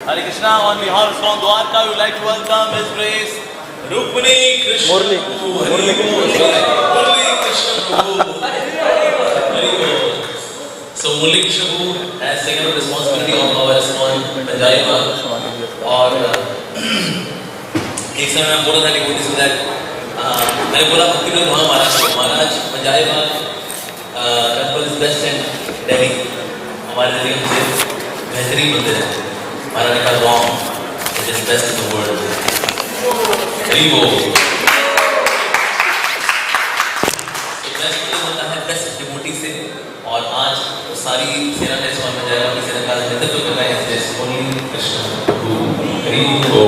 Hare Krishna. On behalf from Dwarka, we would like to welcome His Grace Rukmini Krishna. Murli So Murli Krishna has taken up responsibility of our ISKCON Punjabibagh. और एक समय मैं बोला था devotees को that मैंने बोला भक्ति में वहाँ महाराज Punjabi Bagh temple is best in Delhi, हमारे दिल्ली में बेहतरीन मंदिर है। महाराज ने कहा wrong, it is best in the world. रीवो बेस्ट होता है बेस्ट डिवोटी से, और आज सारी सेना ने स्वामी पंजाबीबाग की सेना का नेतृत्व कर रहे हैं only Krishna Revo.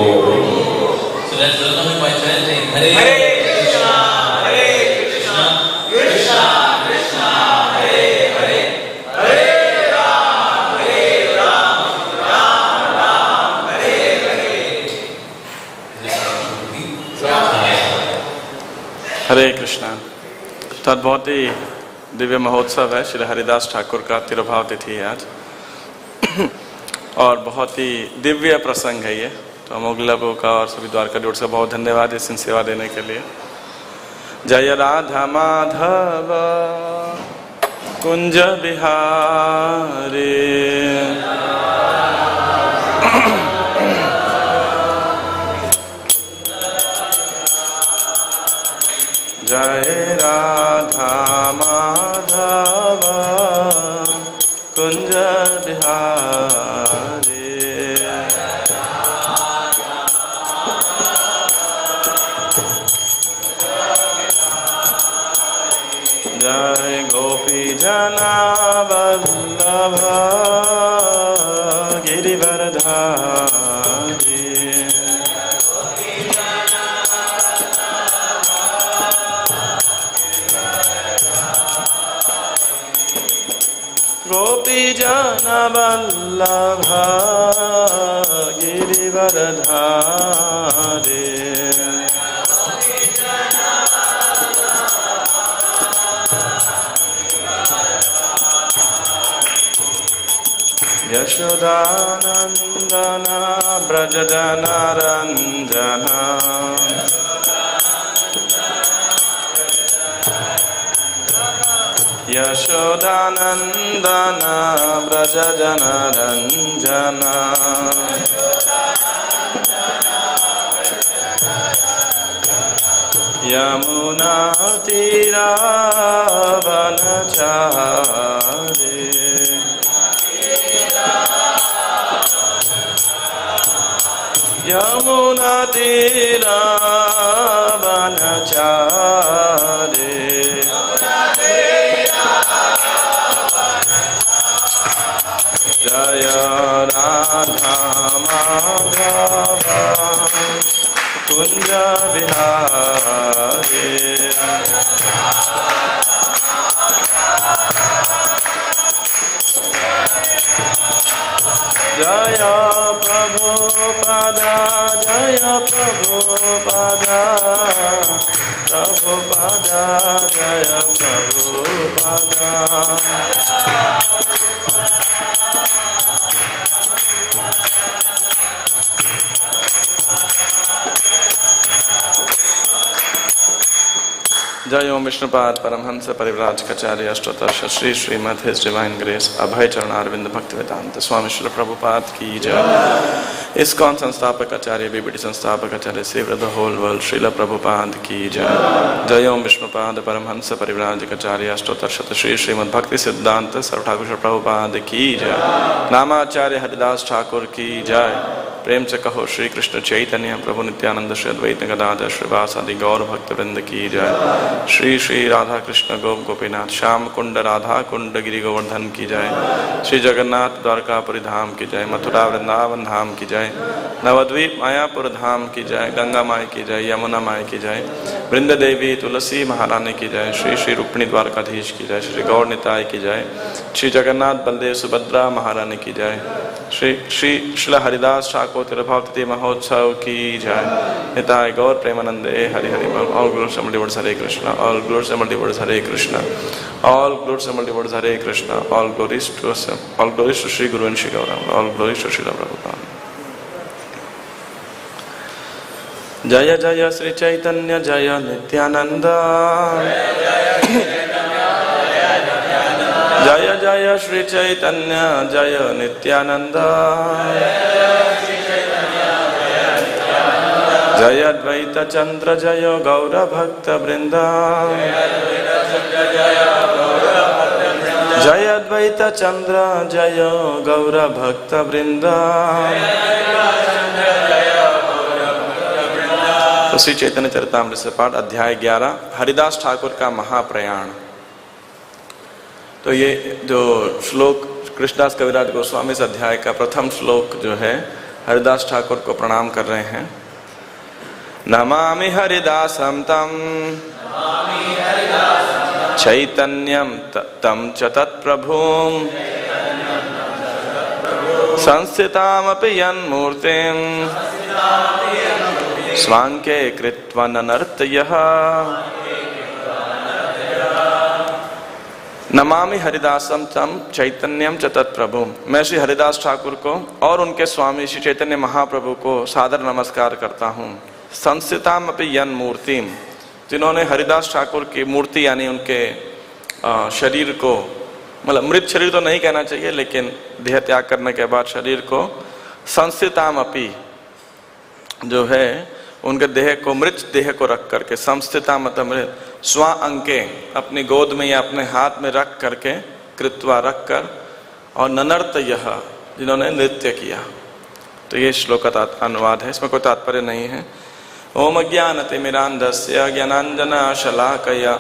So let's welcome him by chanting Hare Krishna, Hare Krishna, Krishna Krishna, Hare Hare, Hare Ram, Ram Ram, Hare Hare। हरे कृष्णा। तो बहुत ही दिव्य महोत्सव है, श्री हरिदास ठाकुर का तिरुभाव तिथि है आज, और बहुत ही दिव्य प्रसंग है ये। तो अमोघ लघु का और सभी द्वारका जोड़ से बहुत धन्यवाद इस सेवा देने के लिए। जय राधा माधव कुंज बिहारी, जय राधा माधव कुंज बिहारी, जय गोपी जना वल्लभ गिरिवरधारी, गोपी जना वल्लभ गिरिवरधारी, यशोदानंदन ब्रज जनरंजन, यशोदानंदन ब्रज जनरंजन, यमुना तीरा वनचारी, यमुना तीरा वनचारी, जय राधा माधव कुंज बिहारी, जय प्रभुपादा, जय प्रभुपादा, प्रभुपादा, जय प्रभुपादा। जय ओम विष्णुपाद परमहंस परिव्राजकाचार्य अष्टोत्तर Shri Srimad his divine grace Abhay Charan Aravinda भक्त वेदांत स्वामी श्री प्रभुपाद की जय। ISKCON संस्थापक आचार्य बीबीटी संस्थापक आचार्य save the whole world Srila Prabhupada की जय। जय ओम विष्णुपाद परमहंस परिव्राजकाचार्य अष्टोत्तर श्री श्रीमद भक्ति सिद्धांत सर्व ठाकुर प्रभुपाद की जय। नामाचार्य हरिदास ठाकुर की जय। प्रेम से कहो श्री कृष्ण चैतन्य प्रभु नित्यानंद श्री अद्वैत गदाधर श्रीवास आदि गौर भक्त वृंद की जय। श्री श्री राधा कृष्ण गोप गोपीनाथ श्याम कुंड राधा कुंड गिरि गोवर्धन की जय। श्री जगन्नाथ द्वारकापुरी धाम की जय। मथुरा वृंदावन धाम की जय। नवद्वीप मायापुर धाम की जय। गंगा माई की जय। यमुना माई की जय। वृंद देवी तुलसी महारानी की जय। श्री श्री रुक्मिणी द्वारकाधीश की जय। श्री गौर निताय की जय। श्री जगन्नाथ बलदेव सुभद्रा महारानी की जय। श्री श्री श्री हरिदास ठाकुर तिरुभाव तिथि महोत्सव की जय। निताय गौर प्रेमानंदे हरि हरि बोल। All glories to multiverse Hare Krishna. All glories to multiverse Hare Krishna. All glories to multiverse Hare Krishna. All glories to Shri guru and Shri Gauranga. All glories to Shri Prabhupada. जय जय श्री चैतन्य जय नित्यानंद, जय जय श्री चैतन्य जय नित्यानंद, जय अद्वैत चंद्र जय गौर भक्त वृंद, जय अद्वैत चंद्र जय गौर भक्त वृंद। श्री चैतन्य चरितामृत से पाठ अध्याय 11 हरिदास ठाकुर का महाप्रयाण। तो ये जो श्लोक कृष्णदास कविराज गोस्वामी इस अध्याय का प्रथम श्लोक जो है हरिदास ठाकुर को प्रणाम कर रहे हैं। नमामि हरिदासं तं चैतन्यं तं च तत्प्रभुं संस्थितामपि यन्मूर्तिं स्वांके कृत्वा ननर्तयः। नमामि हरिदासं तं चैतन्यं च तत्प्रभुं। मैं श्री हरिदास ठाकुर को और उनके स्वामी श्री चैतन्य महाप्रभु को सादर नमस्कार करता हूँ। संस्थितामपि यन् मूर्तिम, जिन्होंने हरिदास ठाकुर की मूर्ति यानी उनके शरीर को, मतलब मृत शरीर तो नहीं कहना चाहिए, लेकिन देह त्याग करने के बाद शरीर को संस्थितामपि जो है उनके देह को, मृत देह को रख करके, संस्थिता मतलब मृत, स्व अंके अपनी गोद में या अपने हाथ में रख करके, कृत्वा रख कर, और ननर्त यह जिन्होंने नृत्य किया। तो ये श्लोक का अनुवाद है, इसमें कोई तात्पर्य नहीं है। ओम ज्ञानतिमिरान्धस्य ज्ञानाञ्जनशलाकया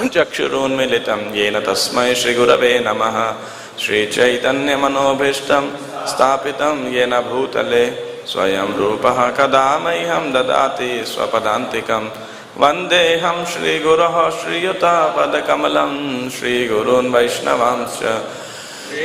चक्षुरुन्मीलितं येन तस्मै श्रीगुरवे नमः। श्रीचैतन्यमनोभीष्टं स्थापितं येन भूतले स्वयं रूपः कदा मह्यं ददाति स्वपदान्तिकं। वन्देऽहं श्रीगुरोः श्रीयुतापदकमलं श्रीगुरून् वैष्णवांश्च।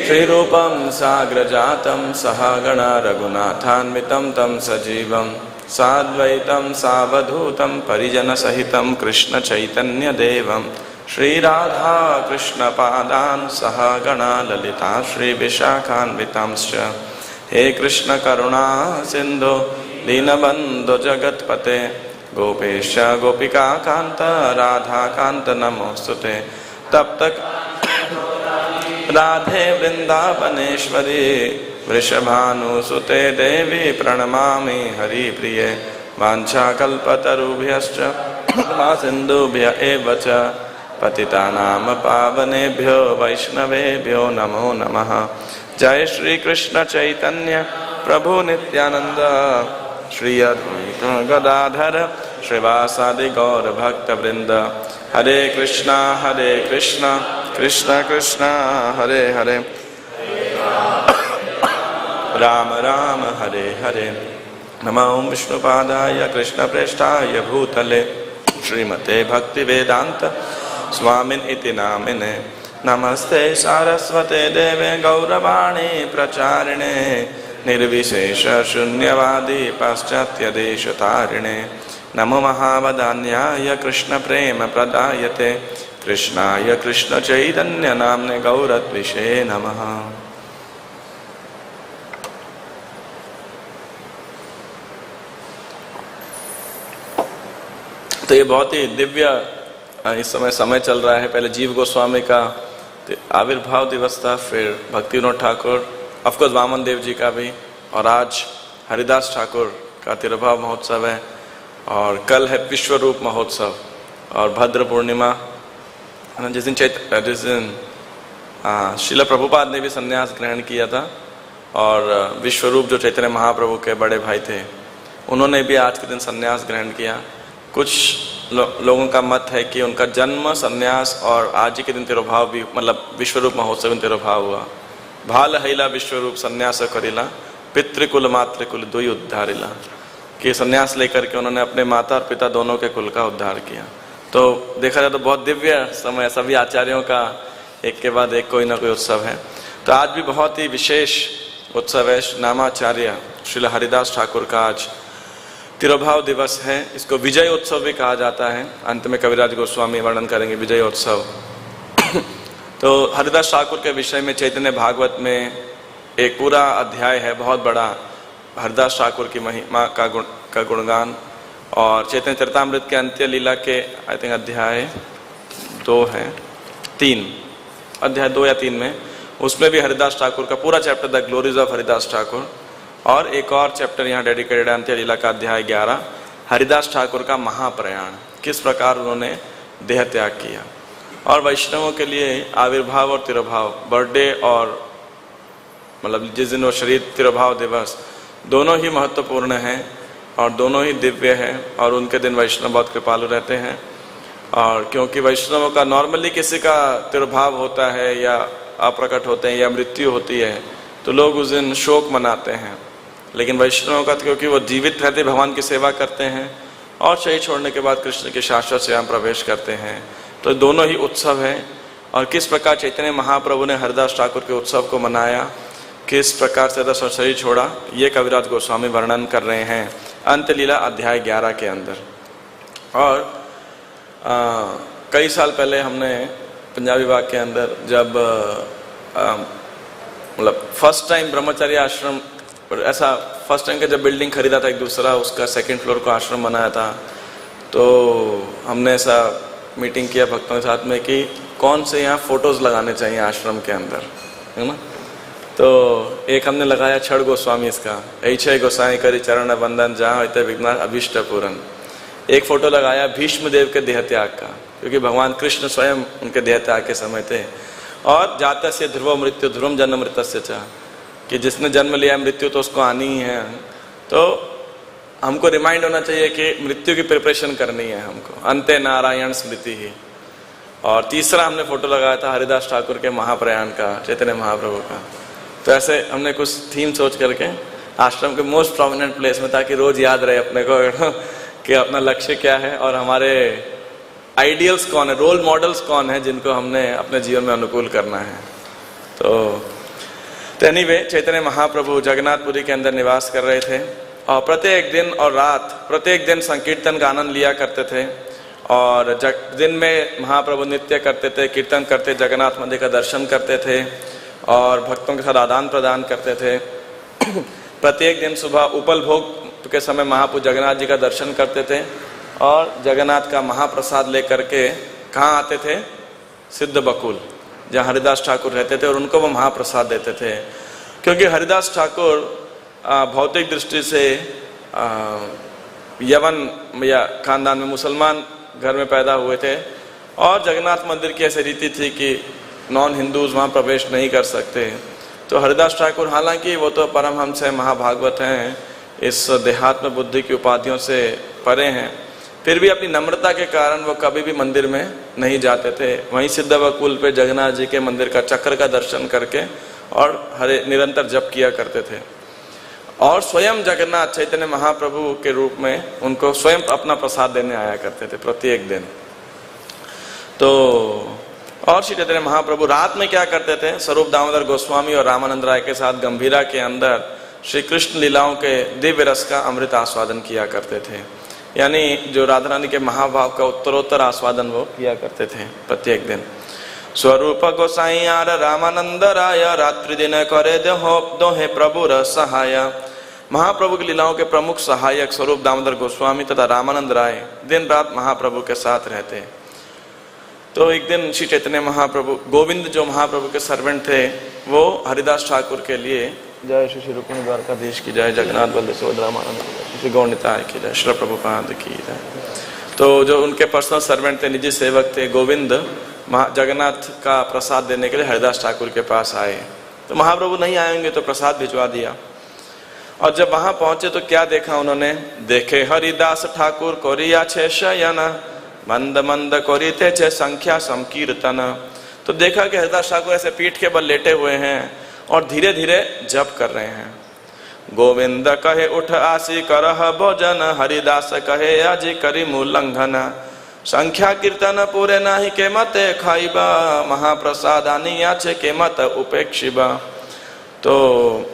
श्रीरूपं साग्रजातं सहगणा रघुनाथान्वितं तं सजीवं साद्वैतं सावधूतं परिजनसहितं कृष्णचैतन्यदेवं। श्रीराधा कृष्णपादान् सहगणा ललिता श्रीविशाखान्वितांश्च। हे कृष्ण करुणा सिंधु दीनबंधु जगत्पते गोपेश गोपिका कांत राधा कांत नमोस्तुते। तब तक राधे वृंदावनेश्वरी वृषभानुसुते देवी प्रणमामि हरिप्रिये। वाञ्छाकल्पतरुभ्यश्च कृपा सिन्धुभ्य एव च पतितानां पावनेभ्यो वैष्णवेभ्यो नमो नमः। जय श्री कृष्ण चैतन्य प्रभु नित्यानंद श्री अद्वैत गदाधर श्रीवासादि गौर भक्त वृंद। हरे कृष्णा कृष्ण कृष्ण हरे हरे, राम राम हरे हरे। नमो विष्णुपादाय कृष्णप्रेष्ठाय भूतले श्रीमते भक्तिवेदांत स्वामिन् इति नामिने। नमस्ते सारस्वते देवे गौरवाणी प्रचारिणे निर्विशेष शून्यवादी पाश्चात्यदेशतारिणे। नमो महावदान्याय कृष्ण प्रेम प्रदायते कृष्णाय कृष्ण चैतन्य नाम्ने गौरद्विषे नमः। तो ये बहुत ही दिव्य इस समय चल रहा है। पहले जीव गोस्वामी का आविर्भाव दिवस था, फिर भक्ति विनोद ठाकुर, ऑफकोर्स वामन देव जी का भी, और आज हरिदास ठाकुर का तिरुभाव महोत्सव है, और कल है विश्वरूप महोत्सव और भद्र पूर्णिमा, जिस दिन श्रील प्रभुपाद ने भी संन्यास ग्रहण किया था, और विश्वरूप जो चैतन्य महाप्रभु के बड़े भाई थे उन्होंने भी आज के दिन संन्यास ग्रहण किया। कुछ लोगों का मत है कि उनका जन्म, संन्यास और आज ही के दिन तिरुभाव भी, मतलब विश्वरूप महोत्सव में तिरुभाव हुआ। भाल हैला विश्वरूप संन्यास करिला पितृकुल मातृकुल दुई उद्धारिला, कि संन्यास लेकर के उन्होंने अपने माता और पिता दोनों के कुल का उद्धार किया। तो देखा जाए तो बहुत दिव्य समय, सभी आचार्यों का एक के बाद एक कोई ना कोई उत्सव है। तो आज भी बहुत ही विशेष उत्सव है। नामाचार्य श्रील हरिदास ठाकुर का आज तिरुभाव दिवस है। इसको विजय उत्सव भी कहा जाता है। अंत में कविराज गोस्वामी वर्णन करेंगे विजय उत्सव। तो हरिदास ठाकुर के विषय में चैतन्य भागवत में एक पूरा अध्याय है, बहुत बड़ा, हरिदास ठाकुर की महिमा का गुणगान। और चैतन्य चरितामृत के अंत्य लीला के आई थिंक अध्याय 2 है, 3, अध्याय 2 या 3 में, उसमें भी हरिदास ठाकुर का पूरा chapter the glories of Haridas Thakur, और एक और चैप्टर यहाँ डेडिकेटेड है अंत्य लीला का अध्याय 11, हरिदास ठाकुर का महाप्रयाण, किस प्रकार उन्होंने देह त्याग किया। और वैष्णवों के लिए आविर्भाव और तिरोभाव, बर्थडे और मतलब जिस दिन वो शरीर तिरोभाव दिवस, दोनों ही महत्वपूर्ण हैं और दोनों ही दिव्य हैं, और उनके दिन वैष्णव बहुत कृपालु रहते हैं। और क्योंकि वैष्णवों का नॉर्मली किसी का तिरोभाव होता है या अप्रकट होते हैं या मृत्यु होती है तो लोग उस दिन शोक मनाते हैं, लेकिन वैष्णवों का क्योंकि वो जीवित रहते भगवान की सेवा करते हैं और शरीर छोड़ने के बाद कृष्ण के शाश्वत सेवा में प्रवेश करते हैं, तो दोनों ही उत्सव है। और किस प्रकार चैतन्य महाप्रभु ने हरिदास ठाकुर के उत्सव को मनाया, किस प्रकार से 10 शरीर छोड़ा, ये कविराज गोस्वामी वर्णन कर रहे हैं अंत्य लीला अध्याय 11 के अंदर। और कई साल पहले हमने पंजाबी बाग के अंदर जब मतलब फर्स्ट टाइम ब्रह्मचारी आश्रम, ऐसा फर्स्ट टाइम का जब बिल्डिंग खरीदा था एक दूसरा, उसका 2nd फ्लोर को आश्रम बनाया था, तो हमने ऐसा मीटिंग किया भक्तों के साथ में कि कौन से यहाँ फोटोज लगाने चाहिए आश्रम के अंदर, है ना। तो एक हमने लगाया छड़ गोस्वामी इसका, ऐछे गोसाई करी चरण बंदन जहाँ होते विघ्न अभिष्ट पूरन। एक फोटो लगाया भीष्म देव के देह त्याग का, क्योंकि भगवान कृष्ण स्वयं उनके देह त्याग के समय थे। और जाता से ध्रुव मृत्यु ध्रुवम जन्म मृतस्य च, कि जिसने जन्म लिया मृत्यु तो उसको आनी ही है, तो हमको रिमाइंड होना चाहिए कि मृत्यु की प्रिपरेशन करनी है हमको, अंते नारायण स्मृति ही। और तीसरा हमने फोटो लगाया था हरिदास ठाकुर के महाप्रयाण का, चैतन्य महाप्रभु का। तो ऐसे हमने कुछ थीम सोच करके आश्रम के मोस्ट प्रोमिनेंट प्लेस में, ताकि रोज याद रहे अपने को कि अपना लक्ष्य क्या है और हमारे आइडियल्स कौन है, रोल मॉडल्स कौन है जिनको हमने अपने जीवन में अनुकूल करना है। तो एनीवे, चैतन्य महाप्रभु जगन्नाथपुरी के अंदर निवास कर रहे थे और प्रत्येक दिन और रात, प्रत्येक दिन संकीर्तन का आनंद लिया करते थे। और दिन में महाप्रभु नृत्य करते थे, कीर्तन करते, जगन्नाथ मंदिर का दर्शन करते थे और भक्तों के साथ आदान प्रदान करते थे। प्रत्येक दिन सुबह उपल भोग के समय महाप्रभु जगन्नाथ जी का दर्शन करते थे और जगन्नाथ का महाप्रसाद लेकर के कहाँ आते थे, सिद्ध बकुल, जहाँ हरिदास ठाकुर रहते थे, और उनको वो महाप्रसाद देते थे। क्योंकि हरिदास ठाकुर भौतिक दृष्टि से यवन या खानदान में मुसलमान घर में पैदा हुए थे और जगन्नाथ मंदिर की ऐसी रीति थी कि नॉन हिंदूज वहाँ प्रवेश नहीं कर सकते। तो हरिदास ठाकुर, हालांकि वो तो परमहंस है, महाभागवत हैं, इस देहात्म बुद्धि की उपाधियों से परे हैं, फिर भी अपनी नम्रता के कारण वो कभी भी मंदिर में नहीं जाते थे। वहीं सिद्ध बकुल पे जगन्नाथ जी के मंदिर का चक्र का दर्शन करके और हरे निरंतर जप किया करते थे। और स्वयं जगन्नाथ चैतन्य महाप्रभु के रूप में उनको स्वयं अपना प्रसाद देने आया करते थे प्रत्येक दिन। तो और श्री चैतन्य महाप्रभु रात में क्या करते थे, स्वरूप दामोदर गोस्वामी और रामानंद राय के साथ गंभीरा के अंदर श्री कृष्ण लीलाओं के दिव्य रस का अमृत आस्वादन किया करते थे। यानी जो राधा रानी के महाभाव का उत्तरोत्तर आस्वादन वो किया करते थे प्रत्येक दिन। स्वरूप गोसाई आर रामानंद राय रात्रि दिन करे दोहे प्रभु रस सहाय। महाप्रभु की लीलाओं के प्रमुख सहायक स्वरूप दामोदर गोस्वामी तथा रामानंद राय दिन रात महाप्रभु के साथ रहते। तो एक दिन श्री चैतन्य महाप्रभु, गोविंद जो महाप्रभु के सर्वेंट थे, वो हरिदास ठाकुर के लिए, जय श्री रुक्मिणी द्वारकाधीश की जय, जगन्नाथ बलदेव सुभद्रा रामानंद की जय, श्री गौरनिताय की जय, श्री प्रभुपाद की जय। तो जो उनके पर्सनल सर्वेंट थे, निजी सेवक थे, गोविंद जगन्नाथ का प्रसाद देने के लिए हरिदास ठाकुर के पास आए। तो महाप्रभु नहीं आएंगे तो प्रसाद भिजवा दिया। और जब वहां पहुंचे तो क्या देखा उन्होंने, देखे हरिदास ठाकुर कोरिया छे शयन मंद मंद कोरिते छे संख्या संकीर्तन। तो देखा कि हरिदास ठाकुर ऐसे पीठ के बल लेटे हुए हैं और धीरे धीरे जप कर रहे हैं। गोविंद कहे उठ आसी करह भोजन, हरिदास कहे आजी करी मूलंघन। संख्या कीर्तन पूरे नाही के मते खाइबा, महाप्रसाद आनिया छे के मत उपेक्षिबा। तो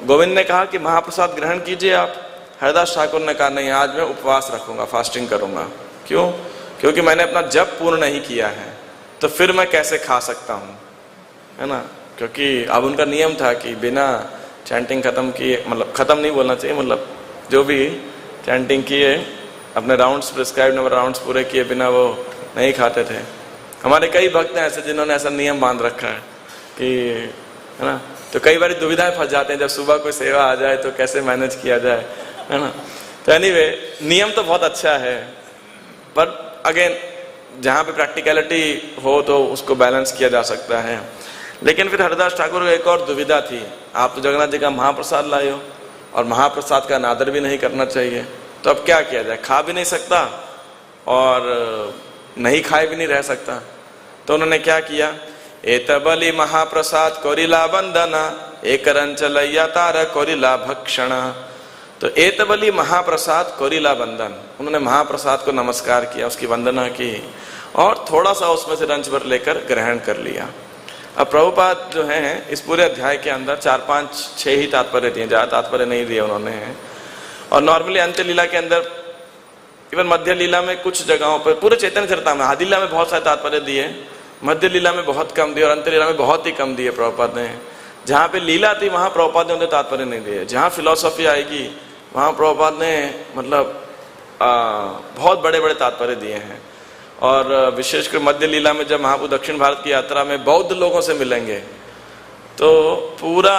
गोविंद ने कहा कि महाप्रसाद ग्रहण कीजिए आप। हरिदास ठाकुर ने कहा नहीं, आज मैं उपवास रखूंगा, फास्टिंग करूंगा। क्यों? क्योंकि मैंने अपना जप पूर्ण नहीं किया है, तो फिर मैं कैसे खा सकता हूँ, है ना। क्योंकि अब उनका नियम था कि बिना चैंटिंग खत्म किए, मतलब खत्म नहीं बोलना चाहिए, मतलब जो भी चैंटिंग किए अपने राउंड्स, प्रिस्क्राइब नंबर राउंड्स पूरे किए बिना वो नहीं खाते थे। हमारे कई भक्त हैं ऐसे जिन्होंने ऐसा नियम बांध रखा है कि, है ना, तो कई बार दुविधाएं फंस जाते हैं जब सुबह कोई सेवा आ जाए तो कैसे मैनेज किया जाए, है ना। तो एनीवे नियम तो बहुत अच्छा है, पर अगेन जहाँ पे प्रैक्टिकलिटी हो तो उसको बैलेंस किया जा सकता है। लेकिन फिर हरिदास ठाकुर को एक और दुविधा थी, आप तो जगन्नाथ जी का महाप्रसाद लाए हो और महाप्रसाद का अनादर भी नहीं करना चाहिए, तो अब क्या किया जाए, खा भी नहीं सकता और नहीं खाए भी नहीं रह सकता। तो उन्होंने क्या किया, एतबली महाप्रसाद कोरिला वंदना एक रंचलैया तार कोरिला भक्षणा। तो एतबली महाप्रसाद कोरिला वंदन, उन्होंने महाप्रसाद को नमस्कार किया, उसकी वंदना की और थोड़ा सा उसमें से रंच भर लेकर ग्रहण कर लिया। अब प्रभुपाद जो हैं इस पूरे अध्याय के अंदर 4, 5, 6 ही तात्पर्य दिए, ज़्यादा तात्पर्य नहीं दिए उन्होंने। और नॉर्मली अंत्य लीला के अंदर, इवन मध्य लीला में कुछ जगहों पर, पूरे चैतन्य चरितामृत में, आदि लीला में बहुत सारे तात्पर्य दिए, मध्य लीला में बहुत कम दिए और अंत्य लीला में बहुत ही कम दिए प्रभुपाद ने। जहाँ पे लीला थी वहाँ प्रभुपाद ने उन्हें तात्पर्य नहीं दिए, जहाँ फिलॉसफी आएगी वहाँ प्रभुपाद ने मतलब बहुत बड़े बड़े तात्पर्य दिए हैं। और विशेषकर मध्य लीला में जब महाप्रभु दक्षिण भारत की यात्रा में बौद्ध लोगों से मिलेंगे तो पूरा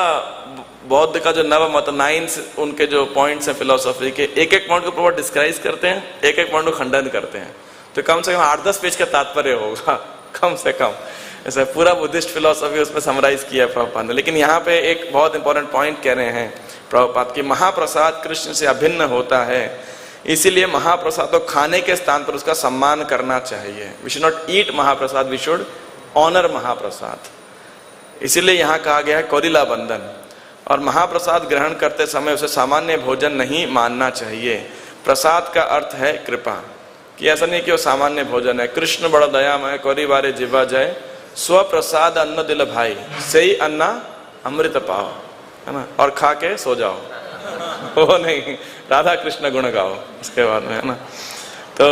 बौद्ध का जो नव मत 9 उनके जो पॉइंट्स हैं फिलोसफी के, एक एक पॉइंट को प्रभुपाद डिस्क्राइब करते हैं, एक एक पॉइंट को खंडन करते हैं। तो कम से कम 8-10 पेज का तात्पर्य होगा कम से कम, ऐसा पूरा बुद्धिस्ट फिलोसफी उसमें समराइज किया है प्रभुपाद ने। लेकिन यहाँ पे एक बहुत इंपॉर्टेंट पॉइंट कह रहे हैं प्रभुपाद की, महाप्रसाद कृष्ण से अभिन्न होता है, इसीलिए महाप्रसाद तो खाने के स्थान पर उसका सम्मान करना चाहिए। वी शुड नॉट ईट महाप्रसाद, वी शुड ऑनर महाप्रसाद। इसीलिए यहाँ कहा गया है कोरिला बंधन। और महाप्रसाद ग्रहण करते समय उसे सामान्य भोजन नहीं मानना चाहिए। प्रसाद का अर्थ है कृपा, कि ऐसा नहीं कि वो सामान्य भोजन है। कृष्ण बड़ा दयामय, कोरी बारे जिवा जाए, स्व प्रसाद अन्न दिल भाई, सही अन्ना अमृत पाओ, है ना, और खा के सो जाओ वो नहीं, राधा कृष्ण गुण गाओ उसके बाद में, है ना। तो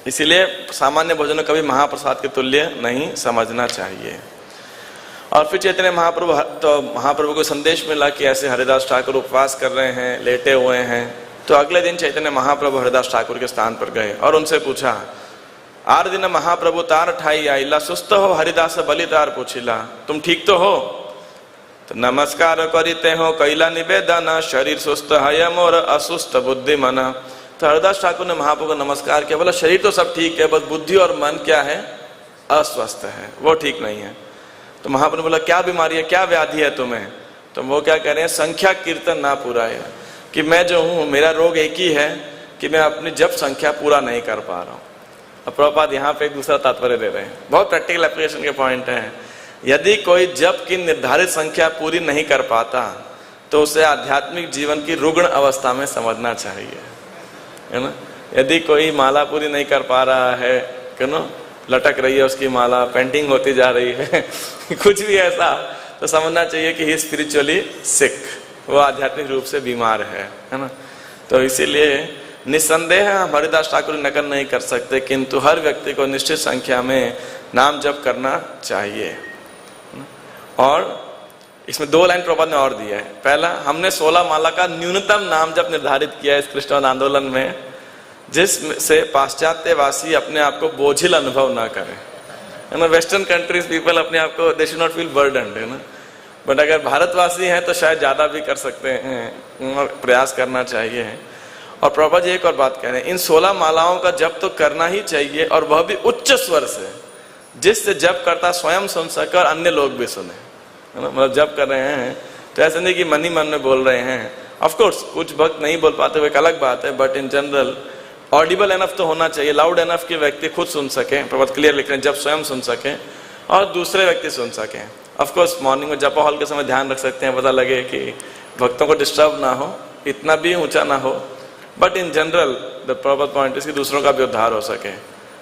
इसीलिए सामान्य भोजन कभी महाप्रसाद के तुल्य नहीं समझना चाहिए। और फिर चैतन्य महाप्रभु, तो महाप्रभु को संदेश मिला कि ऐसे हरिदास ठाकुर उपवास कर रहे हैं, लेटे हुए हैं। तो अगले दिन चैतन्य महाप्रभु हरिदास ठाकुर के स्थान पर गए और उनसे पूछा, आर दिन महाप्रभु तार ठाई आईला, सुस्त हो हरिदास बलि तार पूछिला, तुम ठीक तो हो? तो नमस्कार करिते हो कैला निवेदन, शरीर सुस्त है मोर असुस्त बुद्धि मन। तो हरिदास ठाकुर ने महाप्रभु को नमस्कार किया, बोला शरीर तो सब ठीक है, बस बुद्धि और मन क्या है, अस्वस्थ है, वो ठीक नहीं है। तो महाप्रभु ने बोला क्या बीमारी है, क्या व्याधि है तुम्हें? तो वो क्या कह रहे हैं, संख्या कीर्तन ना पूरा है, कि मैं जो हूँ मेरा रोग एक ही है कि मैं अपनी जप संख्या पूरा नहीं कर पा रहा हूँ। अब प्रभुपाद यहाँ पे एक दूसरा तात्पर्य दे रहे हैं, बहुत प्रैक्टिकल एप्लीकेशन के पॉइंट हैं। यदि कोई जप की निर्धारित संख्या पूरी नहीं कर पाता तो उसे आध्यात्मिक जीवन की रुग्ण अवस्था में समझना चाहिए, है ना। यदि कोई माला पूरी नहीं कर पा रहा है, क्यों ना, लटक रही है उसकी माला, पेंटिंग होती जा रही है कुछ भी ऐसा, तो समझना चाहिए कि ही स्पिरिचुअली सिक, वो आध्यात्मिक रूप से बीमार है ना। तो इसीलिए निस्संदेह हम हरिदास ठाकुर नकल नहीं कर सकते, किंतु हर व्यक्ति को निश्चित संख्या में नाम जप करना चाहिए। और इसमें 2 लाइन प्रभुपाद ने और दिया है। पहला, हमने 16 माला का न्यूनतम नाम जप निर्धारित किया है इस कृष्ण आंदोलन में, जिससे पाश्चात्यवासी अपने आप को बोझिल अनुभव ना करें, है ना। वेस्टर्न कंट्रीज पीपल अपने आप को दे शुड नॉट फील बर्डन्ड, है ना। बट अगर भारतवासी हैं तो शायद ज़्यादा भी कर सकते हैं और प्रयास करना चाहिए। और प्रभुपाद जी एक और बात कह रहे हैं, इन 16 मालाओं का जप तो करना ही चाहिए, और वह भी उच्च स्वर से, जिससे जप करता स्वयं सुन सके और अन्य लोग भी सुने, है ना। मतलब जप कर रहे हैं तो ऐसा नहीं कि मन ही मन में बोल रहे हैं। ऑफकोर्स कुछ भक्त नहीं बोल पाते, वो एक अलग बात है, but in general Audible enough तो होना चाहिए, लाउड एनफ कि व्यक्ति खुद सुन सके। प्रभुपाद क्लियर लिख रहे हैं, जब स्वयं सुन सके और दूसरे व्यक्ति सुन सकें। ऑफकोर्स मॉर्निंग में जपा हॉल के समय ध्यान रख सकते हैं, पता लगे कि भक्तों को डिस्टर्ब ना हो, इतना भी ऊंचा ना हो, but in general the proper point is कि दूसरों का भी उद्धार हो सके।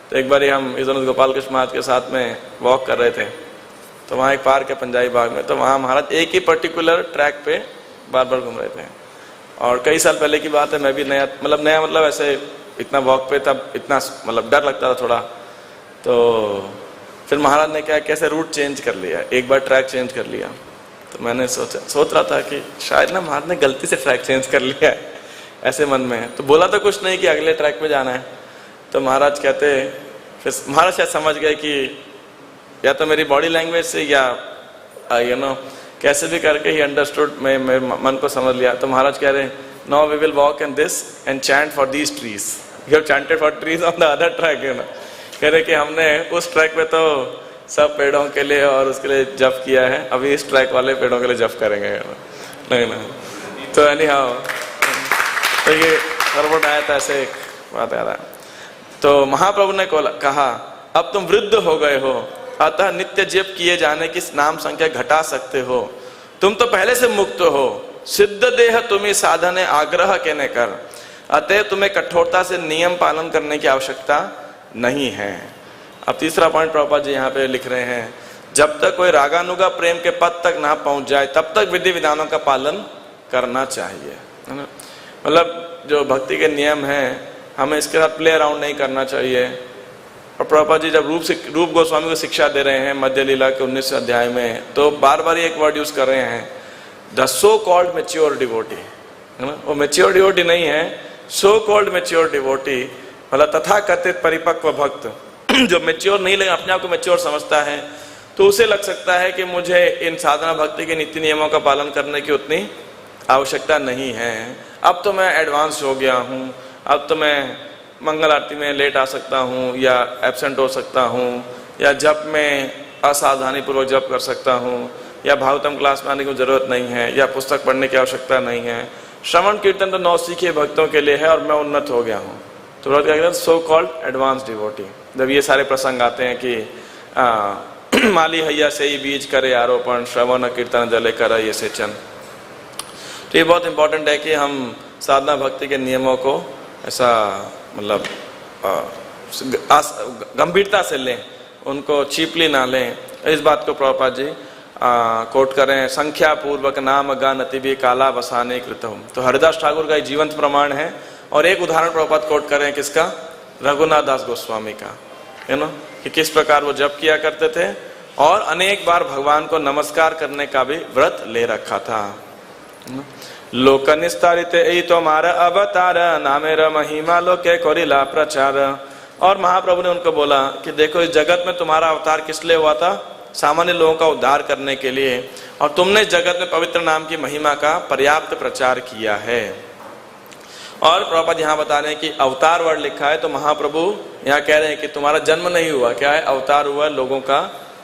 तो एक बार हम इस गोपाल कृष्ण महाराज के साथ में वॉक कर रहे थे, तो वहाँ एक पार्क है पंजाबी बाग में, तो वहाँ महाराज एक ही पर्टिकुलर ट्रैक पे बार बार घूम रहे थे। और कई साल पहले की बात है, मैं भी नया मतलब ऐसे इतना वॉक पे, तब इतना मतलब डर लगता था थोड़ा। तो फिर महाराज ने क्या कैसे रूट चेंज कर लिया, एक बार ट्रैक चेंज कर लिया। तो मैंने सोच रहा था कि शायद ना महाराज ने गलती से ट्रैक चेंज कर लिया है, ऐसे मन में। तो बोला तो कुछ नहीं कि अगले ट्रैक पे जाना है। तो महाराज कहते, फिर महाराज शायद समझ गए कि या तो मेरी बॉडी लैंग्वेज से या कैसे भी करके ही अंडरस्टूड, मैं मन को समझ लिया। तो महाराज कह रहे, now we will walk in this and chant for these trees. You have chanted for trees on the other track. कह रहे कि हमने उस ट्रैक पे तो सब पेड़ों के लिए और उसके लिए जप किया है, अभी इस ट्रैक वाले पेड़ों के लिए जप करेंगे। नहीं तो एनी हाउ, तो ये सर्वोट आया था, ऐसे एक बात याद है। तो महाप्रभु ने कहा, अब तुम वृद्ध हो गए हो, अतः नित्य जप किए जाने की नाम संख्या घटा सकते हो। तुम तो पहले से मुक्त हो, सिद्ध देह तुम्हें साधने आग्रह कहने कर, अतः तुम्हें कठोरता से नियम पालन करने की आवश्यकता नहीं है। अब तीसरा पॉइंट प्रभुपाद जी यहाँ पे लिख रहे हैं, जब तक कोई रागानुगा प्रेम के पद तक ना पहुंच जाए तब तक विधि विधानों का पालन करना चाहिए, है ना। मतलब जो भक्ति के नियम हैं, हमें इसके साथ प्ले अराउंड नहीं करना चाहिए। और प्रभुपाद जी जब रूप गोस्वामी को शिक्षा दे रहे हैं मध्य लीला के 19 अध्याय में, तो बार बार एक वर्ड यूज कर रहे हैं, the so called mature devotee, है ना। वो मेच्योर डिवोटी नहीं है, सो कॉल्ड मेच्योर डिवोटी, मतलब तथा कथित परिपक्व भक्त जो मेच्योर नहीं लगे, अपने आप को मेच्योर समझता है, तो उसे लग सकता है कि मुझे इन साधना भक्ति के नीति नियमों का पालन करने की उतनी आवश्यकता नहीं है। अब तो मैं एडवांस हो गया हूँ, अब तो मैं मंगल आरती में लेट आ सकता हूँ या एब्सेंट हो सकता हूँ, या जब मैं असावधानी पूर्वक जप कर सकता हूँ, या भागवतम क्लास में आने की जरूरत नहीं है, या पुस्तक पढ़ने की आवश्यकता नहीं है। श्रवण कीर्तन तो नौसीखे भक्तों के लिए है और मैं उन्नत हो गया हूँ। तो क्या कहते हैं, सो कॉल्ड एडवांस डिवोटी। जब ये सारे प्रसंग आते हैं कि माली हैया से ही बीज करे आरोपण, श्रवण कीर्तन जले कर ये सेचन, तो ये बहुत इंपॉर्टेंट है कि हम साधना भक्ति के नियमों को ऐसा मतलब गंभीरता से लें, उनको चीपली ना लें। इस बात को प्रभुपाद जी कोट करें, संख्या पूर्वक नाम गान अति भी काला बसाने कृत हूँ। तो हरिदास ठाकुर का जीवंत प्रमाण है। और एक उदाहरण प्रभुपाद कोट करें किसका, रघुनाथ दास गोस्वामी का, है ना, कि किस प्रकार वो जप किया करते थे और अनेक बार भगवान को नमस्कार करने का भी व्रत ले रखा था। लोक निस्तारित ई तुम्हारा अवतार, नामेर महिमा लोके कोरिला प्रचार। और महाप्रभु ने उनको बोला कि देखो इस जगत में तुम्हारा अवतार किस लिए हुआ था, सामान्य लोगों का उद्धार करने के लिए, और तुमने इस जगत में पवित्र नाम की महिमा का पर्याप्त प्रचार किया है। और प्रभुपाद यहाँ बता रहे हैं कि अवतार वर्ड लिखा है, तो महाप्रभु यहाँ कह रहे हैं कि तुम्हारा जन्म नहीं हुआ, क्या है, अवतार हुआ लोगों का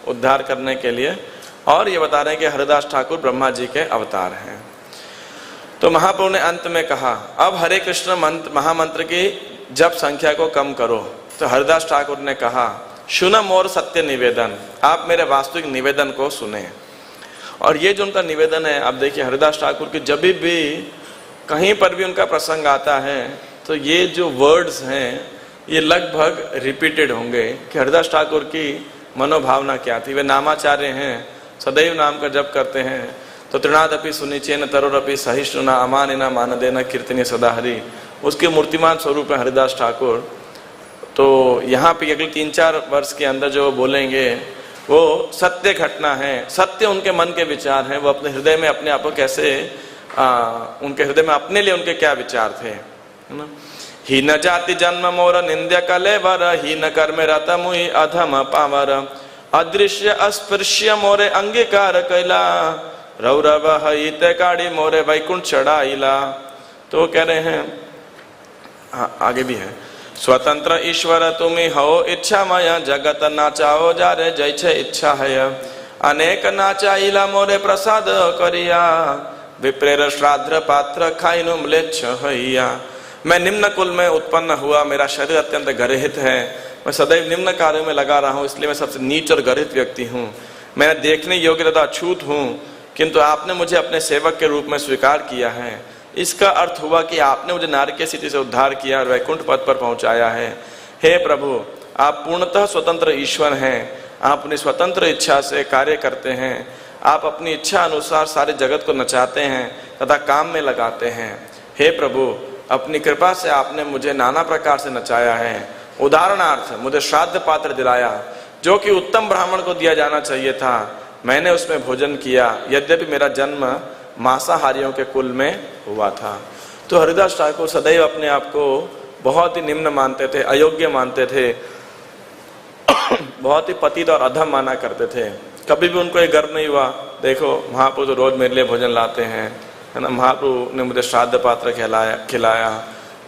उद्धार करने के लिए। और ये बता रहे हैं कि हरिदास ठाकुर ब्रह्मा जी के अवतार हैं। तो महाप्रभु ने अंत में कहा, अब हरे कृष्ण मंत्र महामंत्र की जप संख्या को कम करो। तो हरिदास ठाकुर ने कहा, सुन मोर सत्य निवेदन, आप मेरे वास्तविक निवेदन को सुने। और ये जो उनका निवेदन है, आप देखिए हरिदास ठाकुर की जब भी कहीं पर भी उनका प्रसंग आता है, तो ये जो वर्ड्स हैं ये लगभग रिपीटेड होंगे कि हरिदास ठाकुर की मनोभावना क्या थी। वे नामाचार्य हैं, सदैव नाम का जप करते हैं। तो तृणादपि सुनिचेन तरोरपि सहिष्णुना अमानिना मानदेना कीर्तनीय सदा हरि, उसके मूर्तिमान स्वरूप है हरिदास ठाकुर। तो यहाँ पे अगले 3-4 वर्ष के अंदर जो बोलेंगे वो सत्य घटना है, सत्य उनके मन के विचार हैं। वो अपने हृदय में अपने आप को कैसे उनके हृदय में अपने लिए उनके क्या विचार थे, है ना। ही न जाति जन्म मोर निंद्य कलेवर, ही न कर्म रत मुहि अधम पावर, अदृश्य अस्पृश्य मोरे अंगीकार कैला, रौरव हित काड़ी मोरे वैकुंठ चढ़ाइला। तो कह रहे हैं, आगे भी है, स्वतंत्र ईश्वर तुम्ही हो इच्छामय, जगत नाचाओ जा रे जैसे इच्छा है, अनेक नाचाइला मोरे प्रसाद करिया, विप्रेर श्राद्ध पात्र खाइनु म्लेच्छ हैया। मैं निम्न कुल में उत्पन्न हुआ, मेरा शरीर अत्यंत गर्हित है, मैं सदैव निम्न कार्यों में लगा रहा हूँ, इसलिए मैं सबसे नीच और गर्हित व्यक्ति हूँ। मैं देखने योग्य तथा अछूत हूँ, किंतु आपने मुझे अपने सेवक के रूप में स्वीकार किया है। इसका अर्थ हुआ कि आपने मुझे नारकीय स्थिति से उद्धार किया और वैकुंठ पद पर पहुंचाया है। हे प्रभु, आप पूर्णतः स्वतंत्र ईश्वर हैं, आप अपनी स्वतंत्र इच्छा से कार्य करते हैं, आप अपनी इच्छा अनुसार सारे जगत को नचाते हैं तथा काम में लगाते हैं। हे प्रभु, अपनी कृपा से आपने मुझे नाना प्रकार से नचाया है। उदाहरणार्थ मुझे श्राद्ध पात्र दिलाया, जो कि उत्तम ब्राह्मण को दिया जाना चाहिए था, मैंने उसमें भोजन किया, यद्यपि मेरा जन्म मांसाहारियों के कुल में हुआ था। तो हरिदास ठाकुर सदैव अपने आप को बहुत ही निम्न मानते थे, अयोग्य मानते थे, बहुत ही पतित और अधम माना करते थे। कभी भी उनको ये गर्व नहीं हुआ, देखो महाप्रभु तो रोज मेरे लिए भोजन लाते हैं, है ना, महाप्रभु ने मुझे श्राद्ध पात्र खिलाया,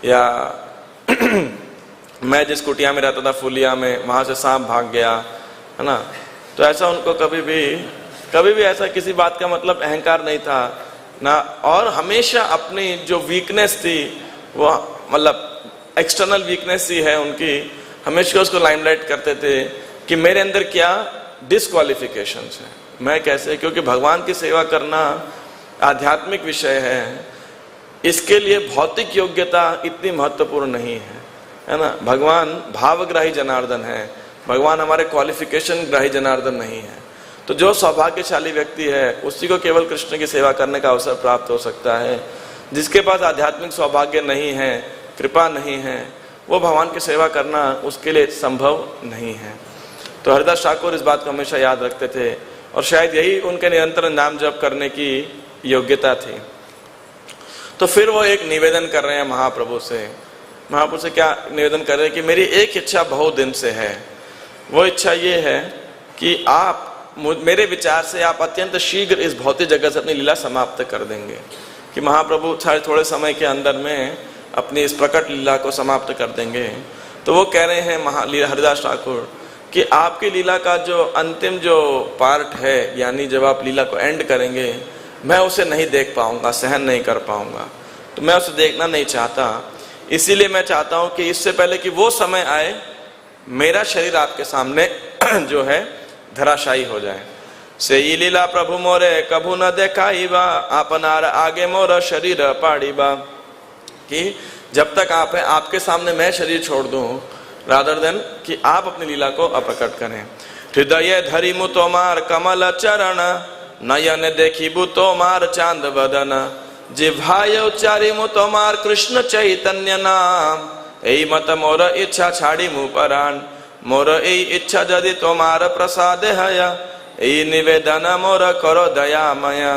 या मैं जिस कुटिया में रहता था फुलिया में, वहां से सांप भाग गया, है ना। तो ऐसा उनको कभी भी ऐसा किसी बात का मतलब अहंकार नहीं था ना। और हमेशा अपनी जो वीकनेस थी, वो मतलब एक्सटर्नल वीकनेस ही है उनकी, हमेशा उसको लाइमलाइट करते थे कि मेरे अंदर क्या डिस्क्वालिफिकेशंस है, मैं कैसे, क्योंकि भगवान की सेवा करना आध्यात्मिक विषय है, इसके लिए भौतिक योग्यता इतनी महत्वपूर्ण नहीं है ना। भगवान भावग्राही जनार्दन है, भगवान हमारे क्वालिफिकेशन ग्राही जनार्दन नहीं है। तो जो सौभाग्यशाली व्यक्ति है उसी को केवल कृष्ण की सेवा करने का अवसर प्राप्त हो सकता है। जिसके पास आध्यात्मिक सौभाग्य नहीं है, कृपा नहीं है, वो भगवान की सेवा करना उसके लिए संभव नहीं है। तो हरिदास ठाकुर इस बात को हमेशा याद रखते थे, और शायद यही उनके निरंतर नाम जप करने की योग्यता थी। तो फिर वो एक निवेदन कर रहे हैं महाप्रभु से क्या निवेदन कर रहे हैं कि मेरी एक इच्छा बहुत दिन से है। वो इच्छा ये है कि आप मेरे विचार से आप अत्यंत शीघ्र इस भौतिक जगत से अपनी लीला समाप्त कर देंगे, कि महाप्रभु थोड़े समय के अंदर में अपनी इस प्रकट लीला को समाप्त कर देंगे। तो वो कह रहे हैं हरिदास ठाकुर कि आपकी लीला का जो अंतिम जो पार्ट है, यानी जब आप लीला को एंड करेंगे, मैं उसे नहीं देख पाऊंगा, सहन नहीं कर पाऊंगा। तो मैं उसे देखना नहीं चाहता, इसीलिए मैं चाहता हूं कि इससे पहले कि वो समय आए, मेरा शरीर आपके सामने जो है धराशायी हो जाए। से ई लीला प्रभु मोरे कभू न देखाईबा, आपनार आगे मोर शरीर पाड़ीबा, कि जब तक आप है आपके सामने मैं शरीर छोड़ दूं, रादर देन कि आप अपनी लीला को अप्रकट करें। हृदय धरी मु तोमार कमल चरण, नयन देखी बु तोमार चांद बदन, जिभाय उच्चारी मु तोमार कृष्ण चैतन्य नाम, एई मत मोर इच्छा छाड़ी मु पराण, मोर एई इच्छा यदि तोमार प्रसाद हया, एई निवेदन मोर करो दयामया।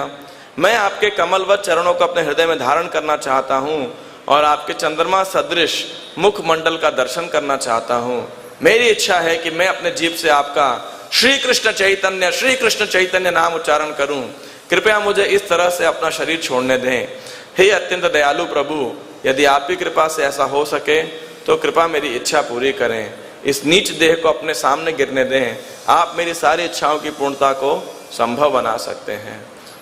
मैं आपके कमलवत चरणों को अपने हृदय में धारण करना चाहता हूँ, और आपके चंद्रमा सदृश मुख मंडल का दर्शन करना चाहता हूँ। मेरी इच्छा है कि मैं अपने जीभ से आपका श्री कृष्ण चैतन्य नाम उच्चारण करूं। कृपया मुझे इस तरह से अपना शरीर छोड़ने दें। हे अत्यंत दयालु प्रभु, यदि आप की कृपा से ऐसा हो सके तो कृपा मेरी इच्छा पूरी करें, इस नीच देह को अपने सामने गिरने दें। आप मेरी सारी इच्छाओं की पूर्णता को संभव बना सकते हैं।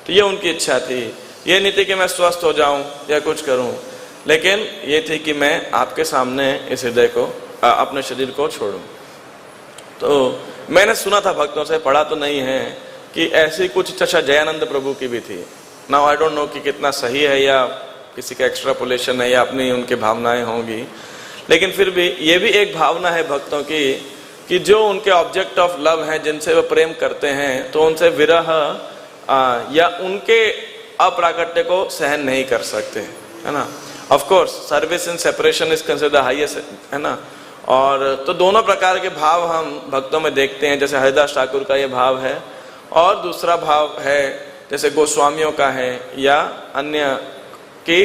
तो ये उनकी इच्छा थी। ये नहीं थी कि मैं स्वस्थ हो जाऊं या कुछ करूं, लेकिन ये थी कि मैं आपके सामने इस हृदय को, अपने शरीर को छोड़ूं। तो मैंने सुना था भक्तों से, पढ़ा तो नहीं है, कि ऐसी कुछ इच्छा जयानंद प्रभु की भी थी। नाउ आई डोंट नो कि कितना सही है या किसी का एक्स्ट्रापोलेशन है या अपनी उनकी भावनाएं होंगी, लेकिन फिर भी ये भी एक भावना है भक्तों की कि जो उनके ऑब्जेक्ट ऑफ लव हैं, जिनसे वो प्रेम करते हैं, तो उनसे विरह या उनके अप्राकट्य को सहन नहीं कर सकते, है ना। Of course service in separation is considered the highest, है ना। और तो दोनों प्रकार के भाव हम भक्तों में देखते हैं, जैसे हरिदास ठाकुर का ये भाव है, और दूसरा भाव है जैसे गोस्वामियों का है या अन्य, कि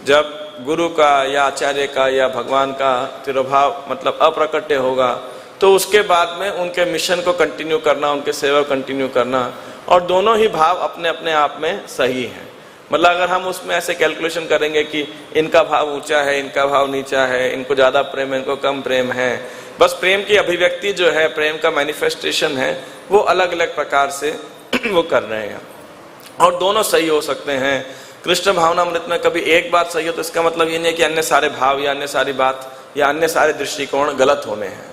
जब गुरु का या आचार्य का या भगवान का तिरोभाव मतलब अप्रकट्य होगा, तो उसके बाद में उनके मिशन को कंटिन्यू करना, उनके सेवा कंटिन्यू करना, और दोनों ही भाव अपने अपने आप में सही हैं। मतलब अगर हम उसमें ऐसे कैलकुलेशन करेंगे कि इनका भाव ऊंचा है, इनका भाव नीचा है, इनको ज्यादा प्रेम है, इनको कम प्रेम है, बस प्रेम की अभिव्यक्ति जो है, प्रेम का मैनिफेस्टेशन है, वो अलग अलग प्रकार से वो कर रहे हैं, और दोनों सही हो सकते हैं। कृष्ण भावनामृत में कभी एक बात सही हो तो इसका मतलब ये नहीं कि अन्य सारे भाव या अन्य सारी बात या अन्य सारे दृष्टिकोण गलत होने हैं।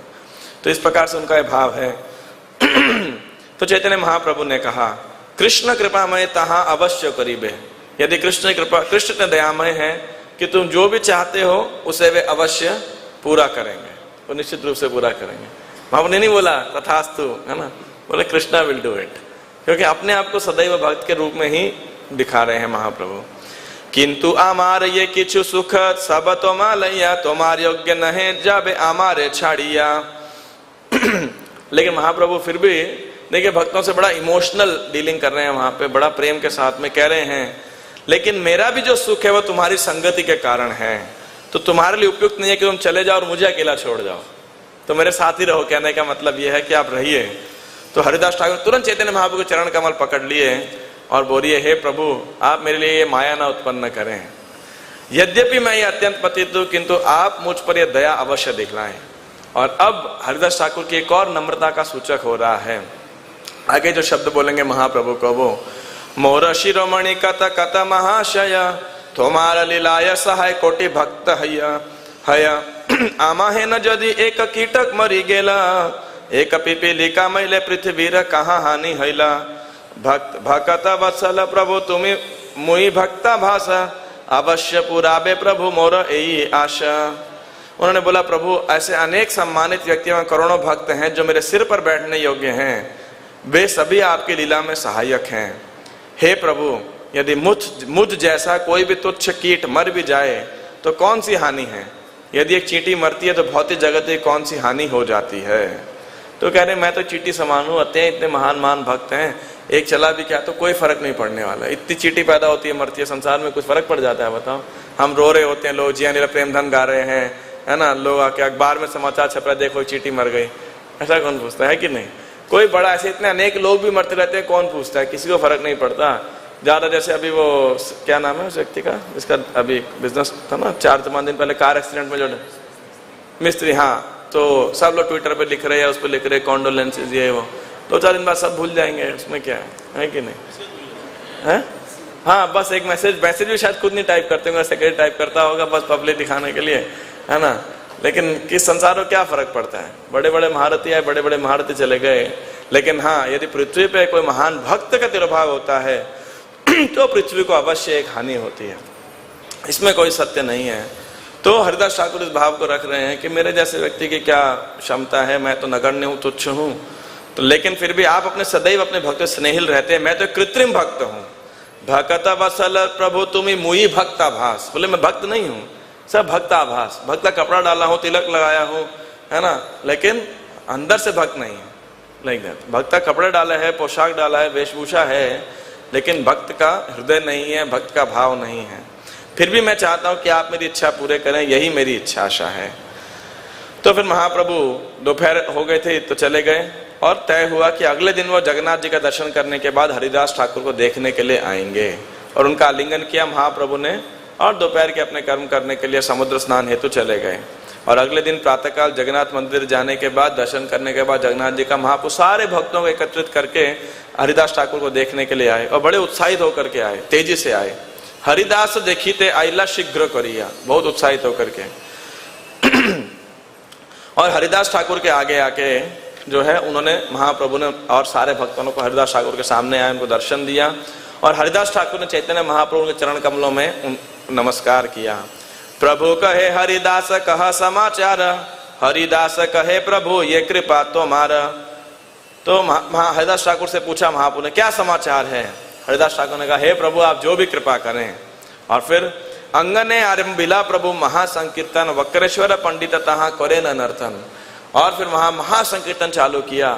तो इस प्रकार से उनका यह भाव है। तो चैतन्य महाप्रभु ने कहा, कृष्ण कृपामय तहाँ अवश्य करीबे। यदि कृष्ण दयामय है कि तुम जो भी चाहते हो उसे वे अवश्य पूरा करेंगे, वो निश्चित रूप से पूरा करेंगे। महाप्रभु ने नहीं बोला तथास्तु, है ना, बोले कृष्णा विल डू इट, क्योंकि अपने आप को सदैव भक्त के रूप में ही दिखा रहे हैं महाप्रभु। किंतु आमार ये किछु सुख सब तोमा लैया, तोमार योग्य नहे जाबे आमारे छाड़िया। लेकिन महाप्रभु फिर भी देखिए भक्तों से बड़ा इमोशनल डीलिंग कर रहे हैं, वहां पे बड़ा प्रेम के साथ में कह रहे हैं, लेकिन मेरा भी जो सुख है वो तुम्हारी संगति के कारण है, तो तुम्हारे लिए उपयुक्त नहीं है कि तुम चले जाओ और मुझे अकेला छोड़ जाओ, तो मेरे साथ ही रहो। कहने का मतलब यह है कि आप रहिए। तो हरिदास ठाकुर तुरंत चैतन्य महाप्रभु के चरण कमल पकड़ लिए और बोलिए, हे प्रभु आप मेरे लिए ये माया ना उत्पन्न करें, यद्यपि मैं ये अत्यंत पतित हूं, किंतु आप मुझ पर यह दया अवश्य दिखलाएं। और अब हरिदास ठाकुर की एक और नम्रता का सूचक हो रहा है। आगे जो शब्द बोलेंगे महाप्रभु को, वो मोर शिरोमणि कत कत महाशय, तुम्हारा लीलाय सहाय कोटि भक्त हय आमा है न यदि एक कीटक मरी गेला, एक पिपीलिका मैले पृथ्वीर कहाँ हानि हैला। भक्त भक्त वत्सल प्रभु तुम्हें मुई भक्ता भाषा, अवश्य पुराबे प्रभु मोर यही आशा। उन्होंने बोला, प्रभु ऐसे अनेक सम्मानित व्यक्तियों में करोड़ों भक्त हैं जो मेरे सिर पर बैठने योग्य हैं, वे सभी आपकी लीला में सहायक हैं। हे प्रभु यदि मुझ जैसा कोई भी तुच्छ कीट मर भी जाए तो कौन सी हानि है, यदि एक चींटी मरती है तो भौतिक जगत की कौन सी हानि हो जाती है। तो कह रहे मैं तो चींटी समान हूँ, इतने महान भक्त हैं, एक चला भी क्या तो कोई फर्क नहीं पड़ने वाला। इतनी चींटी पैदा होती है मरती है, संसार में कुछ फर्क पड़ जाता है बताओ। हम रो रहे होते हैं, लोग जिया नीला प्रेम धन गा रहे हैं, है ना, लोग आके अखबार में समाचार छप रहा है, देखो चींटी मर गई, ऐसा कौन पूछता है कि नहीं। कोई बड़ा ऐसे इतने अनेक लोग भी मरते रहते हैं, कौन पूछता है, किसी को फर्क नहीं पड़ता। ज्यादा जैसे अभी वो क्या नाम है उस व्यक्ति का, इसका अभी बिजनेस था ना 4-5 दिन पहले कार एक्सीडेंट में जो मिस्त्री, हाँ, तो सब लोग ट्विटर पे लिख रहे हैं, उस पर लिख रहे हैं कॉन्डोलेंसेज ये वो, 2-4 दिन बाद सब भूल जाएंगे, उसमें क्या है कि नहीं है। हाँ बस एक मैसेज भी शायद खुद नहीं टाइप करते होंगे, सेक्रेटरी टाइप करता होगा बस पब्लिक दिखाने के लिए, है ना। लेकिन किस संसार में क्या फर्क पड़ता है, बड़े बड़े महारथी आए, बड़े बड़े महारथी चले गए। लेकिन हाँ यदि पृथ्वी पे कोई महान भक्त का तिरोभाव होता है तो पृथ्वी को अवश्य एक हानि होती है, इसमें कोई सत्य नहीं है। तो हरिदास ठाकुर इस भाव को रख रहे हैं कि मेरे जैसे व्यक्ति की क्या क्षमता है, मैं तो नगण्य हूँ, तुच्छ हूँ, तो लेकिन फिर भी आप अपने सदैव अपने भक्त स्नेहिल रहते हैं, मैं तो कृत्रिम भक्त हूँ। भक्त वसल प्रभु तुम्हें मुई भक्ताभास, बोले मैं भक्त नहीं हूँ, सब भक्ताभास, भक्त का कपड़ा डाला हूँ, तिलक लगाया हूँ, है ना, लेकिन अंदर से भक्त नहीं है। भक्त का कपड़े डाला है, पोशाक डाला है, वेशभूषा है, लेकिन भक्त का हृदय नहीं है, भक्त का भाव नहीं है। फिर भी मैं चाहता हूं कि आप मेरी इच्छा पूरे करें, यही मेरी इच्छा आशा है। तो फिर महाप्रभु दोपहर हो गए थे तो चले गए, और तय हुआ कि अगले दिन वो जगन्नाथ जी का दर्शन करने के बाद हरिदास ठाकुर को देखने के लिए आएंगे, और उनका आलिंगन किया महाप्रभु ने, और दोपहर के अपने कर्म करने के लिए समुद्र स्नान हेतु चले गए। और अगले दिन प्रातःकाल जगन्नाथ मंदिर जाने के बाद, दर्शन करने के बाद जगन्नाथ जी का महाप्रभु सारे भक्तों को एकत्रित करके हरिदास ठाकुर को देखने के लिए आए, और बड़े उत्साहित होकर के आए, तेजी से आए। हरिदास देखीते आइला शीघ्र करिया, बहुत उत्साहित होकर के। और हरिदास ठाकुर के आगे आके जो है उन्होंने महाप्रभु ने और सारे भक्तों को हरिदास ठाकुर के सामने आए, उनको दर्शन दिया, और हरिदास ठाकुर ने चैतन्य महाप्रभु के चरण कमलों में नमस्कार किया। प्रभु कहे हरिदास कहा समाचार, हरिदास कहे प्रभु ये कृपा तुम्हारा। तो हरिदास ठाकुर से पूछा महाप्रभु ने, क्या समाचार है। हरिदास ठाकुर ने कहा, हे प्रभु आप जो भी कृपा करें। और फिर अंगने आरंभिला प्रभु महासंकीर्तन, वक्रेश्वर पंडित तहा करे न नर्तन। और फिर वहां महासंकीर्तन चालू किया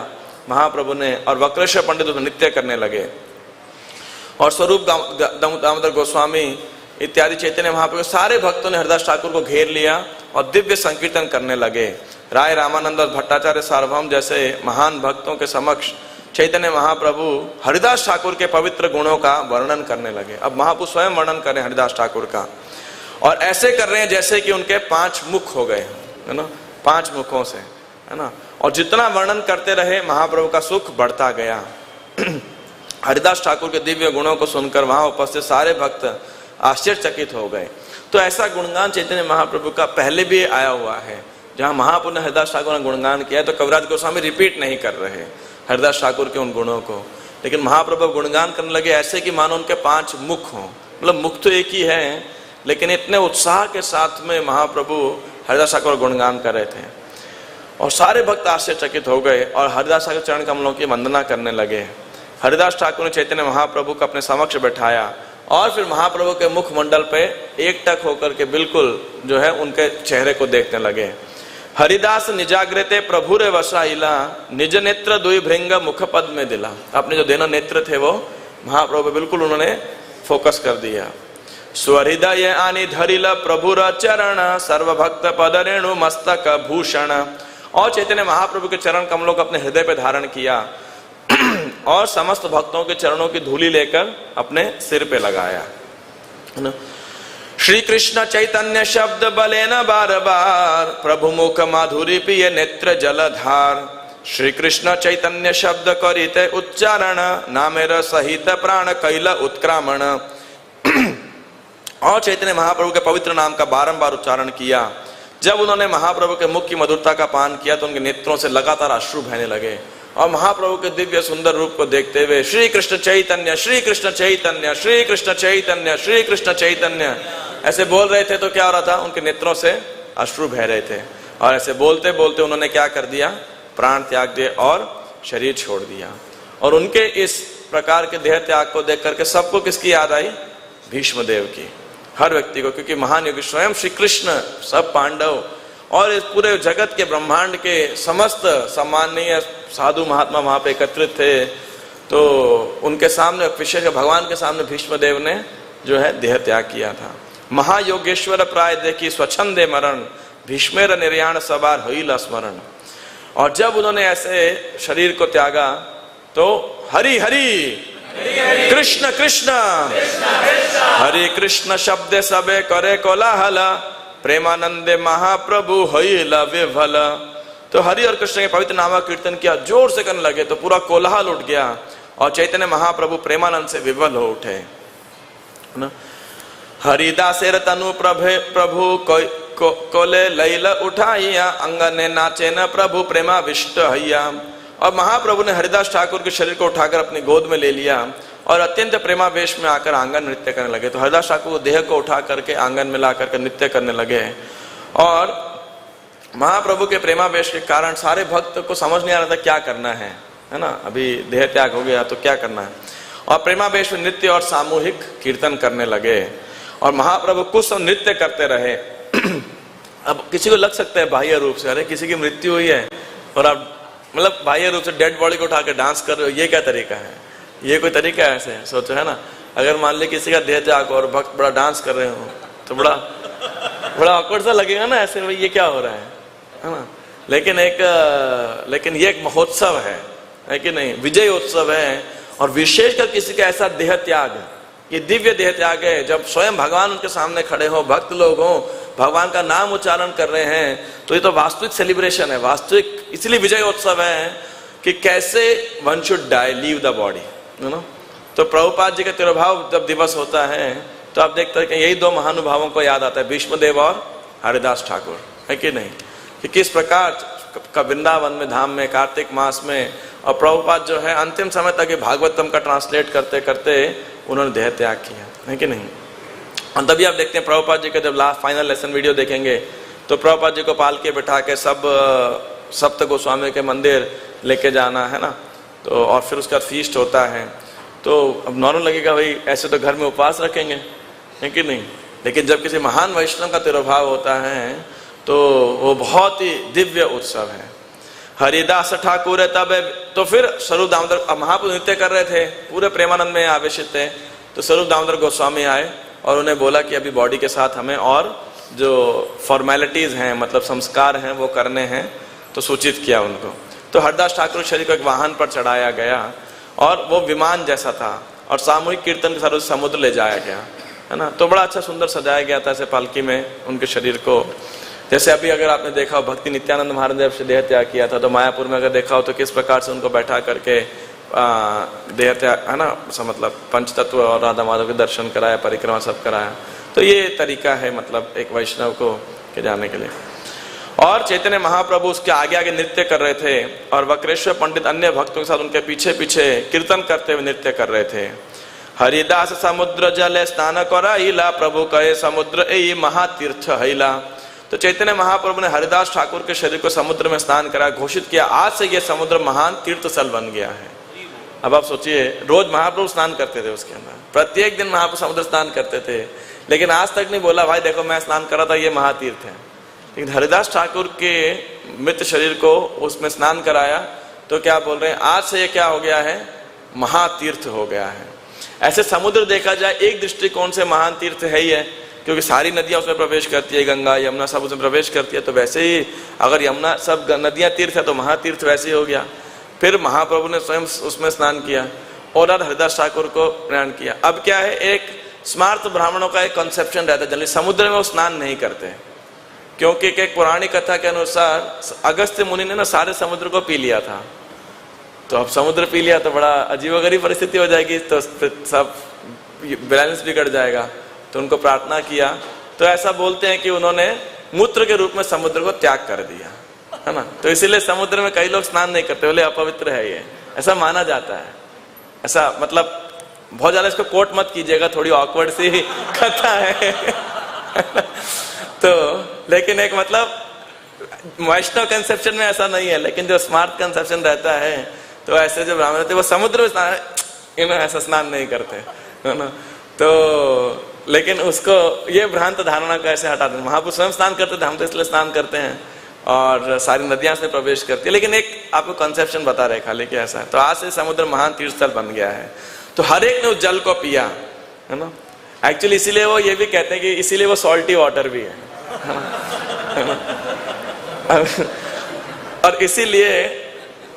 महाप्रभु ने, और वक्रेश्वर पंडित उसमें नृत्य करने लगे। और स्वरूप दामोदर गोस्वामी इत्यादि चैतन्य महाप्रभु सारे भक्तों ने हरिदास ठाकुर को घेर लिया और दिव्य संकीर्तन करने लगे। राय रामानंद भट्टाचार्य सार्वभौम जैसे महान भक्तों के समक्ष चैतन्य महाप्रभु हरिदास ठाकुर के पवित्र गुणों का वर्णन करने लगे। अब महाप्रभु स्वयं वर्णन करें हरिदास ठाकुर का, और ऐसे कर रहे हैं जैसे कि उनके 5 मुख हो गए, है ना, 5 मुखों से, है ना। और जितना वर्णन करते रहे महाप्रभु का सुख बढ़ता गया। हरिदास ठाकुर के दिव्य गुणों को सुनकर वहां उपस्थित सारे भक्त आश्चर्यचकित हो गए। तो ऐसा गुणगान चैतन्य महाप्रभु का पहले भी आया हुआ है, जहां महाप्रभु ने हरिदास ठाकुर ने गुणगान किया, तो कविराज गोस्वामी रिपीट नहीं कर रहे हरिदास ठाकुर के उन गुणों को, लेकिन महाप्रभु गुणगान करने लगे ऐसे कि मानो उनके 5 मुख हों। मतलब मुख तो एक ही है, लेकिन इतने उत्साह के साथ में महाप्रभु हरिदास ठाकुर गुणगान कर रहे थे, और सारे भक्त आश्चर्यचकित हो गए और हरिदास ठाकुर चरण कमलों की वंदना करने लगे। हरिदास ठाकुर ने चैतन्य महाप्रभु को अपने समक्ष बैठाया, और फिर महाप्रभु के मुखमंडल पे एकटक होकर के बिल्कुल जो है उनके चेहरे को देखने लगे। हरिदास निजाग्रते प्रभु रे वसाइला, निज नेत्र दुई भृंग मुख पद में दिला। अपने जो दोनों नेत्र थे वो महाप्रभु बिल्कुल उन्होंने फोकस कर दिया। स्वहृदय आनि धरिल प्रभुर चरण, सर्वभक्त पद रेणु मस्तक भूषण। और चैतन्य महाप्रभु के चरण कमलों को अपने हृदय पे धारण किया और समस्त भक्तों के चरणों की धूली लेकर अपने सिर पे लगाया। श्री कृष्ण चैतन्य शब्द बलेन बार बार, प्रभु मुख माधुरी पिय नेत्र जलधार। श्री कृष्ण चैतन्य शब्द करिते उच्चारण, नामेर सहित प्राण कैल उत्क्रामण। और चैतन्य महाप्रभु के पवित्र नाम का बारंबार उच्चारण किया। जब उन्होंने महाप्रभु के मुख की मधुरता का पान किया तो उनके नेत्रों से लगातार अश्रु बहने लगे और महाप्रभु के दिव्य सुंदर रूप को देखते हुए श्री कृष्ण चैतन्य, श्री कृष्ण चैतन्य, श्री कृष्ण चैतन्य, श्री कृष्ण चैतन्य ऐसे बोल रहे थे। तो क्या हो रहा था, उनके नेत्रों से अश्रु बह रहे थे। और ऐसे बोलते बोलते उन्होंने क्या कर दिया, प्राण त्याग दिए और शरीर छोड़ दिया। और उनके इस प्रकार के देह त्याग को देख करके सबको किसकी याद आई, भीष्म देव की, हर व्यक्ति को। क्योंकि महान योगी स्वयं श्री कृष्ण, सब पांडव और इस पूरे जगत के ब्रह्मांड के समस्त सम्माननीय साधु महात्मा वहां पे एकत्रित थे। तो उनके सामने, विशेष भगवान के सामने भीष्म देव ने जो है देह त्याग किया था। महायोगेश्वर प्राय देखी स्वच्छंदे मरण, भीष्मेर निर्याण सवार होइल स्मरण। और जब उन्होंने ऐसे शरीर को त्यागा तो हरि हरि कृष्ण कृष्ण हरे कृष्ण शब्द सबे करे कोलाहल, प्रेमानंदे महाप्रभु होइल विभल। तो हरि और कृष्ण के पवित्र नाम कीर्तन किया, जोर से करने लगे तो पूरा कोलाहल उठ गया और चैतन्य महाप्रभु प्रेमानंद से विभल हो उठे। हरिदासेर तनु प्रभु कोले लैल उठाइया, अंगने नाचे न प्रभु प्रेमाविष्ट हैया। और महाप्रभु ने हरिदास ठाकुर के शरीर को उठाकर अपनी गोद में ले लिया और अत्यंत प्रेमावेश में आकर आंगन नृत्य करने लगे। तो हरिदास ठाकुर को देह को उठा करके आंगन में ला करके नृत्य करने लगे। और महाप्रभु के प्रेमावेश के कारण सारे भक्त को समझ नहीं आ रहा था क्या करना है ना। अभी देह त्याग हो गया तो क्या करना है। और प्रेमावेश में नृत्य और सामूहिक कीर्तन करने लगे और महाप्रभु कुछ समय नृत्य करते रहे। अब किसी को लग सकता है बाह्य रूप से, अरे किसी की मृत्यु हुई है और आप मतलब बाह्य रूप से डेड बॉडी को उठा के डांस कर रहे हो, ये क्या तरीका है, ये कोई तरीका है? ऐसे सोचो है ना। अगर मान ली किसी का देह त्याग और भक्त बड़ा डांस कर रहे हो तो बड़ा awkward सा लगेगा ना, ऐसे भाई ये क्या हो रहा है ना। लेकिन ये एक महोत्सव है कि नहीं, विजय उत्सव है। और विशेषकर किसी का ऐसा देह त्याग, ये दिव्य देह त्याग है जब स्वयं भगवान उनके सामने खड़े हो, भक्त लोग हो, भगवान का नाम उच्चारण कर रहे हैं, तो ये तो वास्तविक सेलिब्रेशन है, वास्तविक इसलिए विजय उत्सव है कि कैसे one should die, leave the body, you know. तो प्रभुपाद जी का तिरुभाव जब दिवस होता है तो आप देखते हैं कि यही दो महानुभावों को याद आता है, भीष्मदेव और हरिदास ठाकुर, है कि नहीं, कि किस प्रकार का वृंदावन में धाम में कार्तिक मास में। और प्रभुपाद जो है अंतिम समय तक भागवतम का ट्रांसलेट करते करते उन्होंने देह त्याग किया, है कि नहीं। और तभी आप देखते हैं प्रभुपाद जी का जब लास्ट फाइनल लेसन वीडियो देखेंगे तो प्रभुपाद जी को पालके बिठा के सब सप्त गोस्वामी के मंदिर लेके जाना है ना। तो और फिर उसका फीस्ट होता है। तो अब नॉर्मल लगेगा भाई ऐसे तो घर में उपवास रखेंगे, है कि नहीं। लेकिन जब किसी महान वैष्णव का तिरुभाव होता है तो वो बहुत ही दिव्य उत्सव है। हरिदास ठाकुर तब, तो फिर स्वरूप दामोदर महाप्रभु नृत्य कर रहे थे, पूरे प्रेमानंद में आवेशित थे। तो स्वरूप दामोदर गोस्वामी आए और उन्हें बोला कि अभी बॉडी के साथ हमें और जो फॉर्मेलिटीज हैं, मतलब संस्कार हैं, वो करने हैं। तो सूचित किया उनको। तो हरिदास ठाकुर शरीर को एक वाहन पर चढ़ाया गया और वो विमान जैसा था और सामूहिक कीर्तन के साथ समुद्र ले जाया गया, है ना। तो बड़ा अच्छा सुंदर सजाया गया था ऐसे पालकी में उनके शरीर को। जैसे अभी अगर आपने देखा हो भक्ति नित्यानंद महाराज जब से देह त्याग किया था तो मायापुर में अगर देखा हो तो किस प्रकार से उनको बैठा करके देह त्याग, है ना, मतलब पंचतत्व और राधा माधव के दर्शन कराया, परिक्रमा सब कराया। तो ये तरीका है मतलब एक वैष्णव को के जाने के लिए। और चैतन्य महाप्रभु उसके आगे आगे नृत्य कर रहे थे और वक्रेश्वर पंडित अन्य भक्तों के साथ उनके पीछे पीछे कीर्तन करते हुए नृत्य कर रहे थे। हरिदास समुद्र जल स्नान कराइला, प्रभु कहे समुद्र ए महातीर्थ हैला। तो चैतन्य महाप्रभु ने हरिदास ठाकुर के शरीर को समुद्र में स्नान करा, घोषित किया आज से यह समुद्र महान तीर्थ स्थल बन गया है। अब आप सोचिए, रोज महाप्रभु स्नान करते थे उसके अंदर, प्रत्येक दिन महाप्रभु समुद्र स्नान करते थे, लेकिन आज तक नहीं बोला भाई देखो मैं स्नान कर रहा था, ये महातीर्थ है। लेकिन हरिदास ठाकुर के मृत शरीर को उसमें स्नान कराया तो क्या बोल रहे हैं, आज से ये क्या हो गया है, महातीर्थ हो गया है। ऐसे समुद्र देखा जाए एक दृष्टिकोण से महान तीर्थ है ही है, क्योंकि सारी नदियां उसमें प्रवेश करती है, गंगा यमुना सब उसमें प्रवेश करती है। तो वैसे ही अगर यमुना सब नदियां तीर्थ है तो महातीर्थ वैसे ही हो गया। फिर महाप्रभु ने स्वयं उसमें स्नान किया और हरिदास ठाकुर को प्रयाण किया। अब क्या है, एक स्मार्त ब्राह्मणों का एक कॉन्सेप्शन रहता है, जनरली समुद्र में वो स्नान नहीं करते, क्योंकि एक पौराणिक कथा के अनुसार अगस्त्य मुनि ने ना सारे समुद्र को पी लिया था। तो अब समुद्र पी लिया तो बड़ा अजीबोगरीब परिस्थिति हो जाएगी, तो सब बैलेंस बिगड़ जाएगा। तो उनको प्रार्थना किया, तो ऐसा बोलते हैं कि उन्होंने मूत्र के रूप में समुद्र को त्याग कर दिया, है ना। तो इसीलिए समुद्र में कई लोग स्नान नहीं करते, बोले अपवित्र है ये, ऐसा माना जाता है। ऐसा मतलब बहुत ज्यादा इसको कोट मत कीजिएगा, थोड़ी ऑकवर्ड सी कथा है तो लेकिन एक मतलब वैष्णव कंसेप्शन में ऐसा नहीं है, लेकिन जो स्मार्ट कंसेप्शन रहता है तो ऐसे जो ब्राह्मण रहते वो समुद्र में स्नान ऐसा स्नान नहीं करते, है ना। तो लेकिन उसको ये भ्रांत धारणा को ऐसे हटा दें। महापुरुष स्वयं स्नान करते थे, हम तो इसलिए स्नान करते हैं, और सारी नदियां से प्रवेश करती है। लेकिन एक आपको कंसेप्शन बता रहे खाली कि ऐसा है। तो आज से समुद्र महान तीर्थ स्थल बन गया है। तो हर एक ने उस जल को पिया, है ना। एक्चुअली इसीलिए वो ये भी कहते हैं कि इसीलिए वो सॉल्टी वाटर भी है ना? और इसीलिए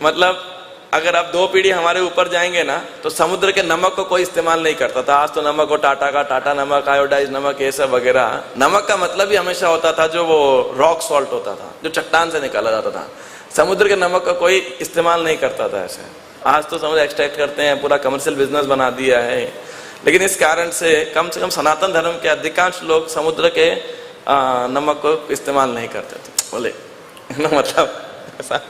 मतलब अगर आप 2 पीढ़ी हमारे ऊपर जाएंगे ना, तो समुद्र के नमक को कोई इस्तेमाल नहीं करता था। आज तो नमक हो टाटा का टाटा नमक, आयोडाइज नमक, ये सब वगैरह। नमक का मतलब ही हमेशा होता था जो वो रॉक सॉल्ट होता था, जो चट्टान से निकाला जाता था। समुद्र के नमक का कोई इस्तेमाल नहीं करता था ऐसे। आज तो समुद्र एक्सट्रैक्ट करते हैं, पूरा कमर्शियल बिजनेस बना दिया है। लेकिन इस कारण से कम सनातन धर्म के अधिकांश लोग समुद्र के नमक को इस्तेमाल नहीं करते थे, बोले मतलब ऐसा।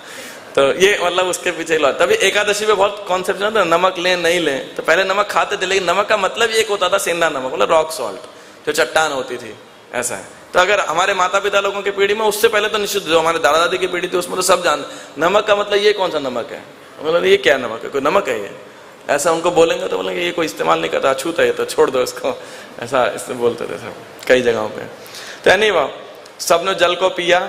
तो ये मतलब उसके पीछे लो। तभी एकादशी में बहुत कॉन्सेप्ट था, नमक लें नहीं लें। तो पहले नमक खाते थे, लेकिन नमक का मतलब एक होता था सेंधा नमक, मतलब रॉक सॉल्ट, जो चट्टान होती थी, ऐसा है। तो अगर हमारे माता पिता लोगों की पीढ़ी में उससे पहले तो निश्चित, जो हमारे दादा दादी की पीढ़ी थी उसमें तो सब जान नमक का मतलब ये कौन सा नमक है, मतलब ये क्या नमक है, कोई नमक है ये, ऐसा उनको बोलेंगे तो बोलेंगे ये कोई इस्तेमाल नहीं करता, अछूत है ये, तो छोड़ दो इसको, ऐसा इससे बोलते थे सब कई जगहों पे। तो एनीवे सबने जल को पिया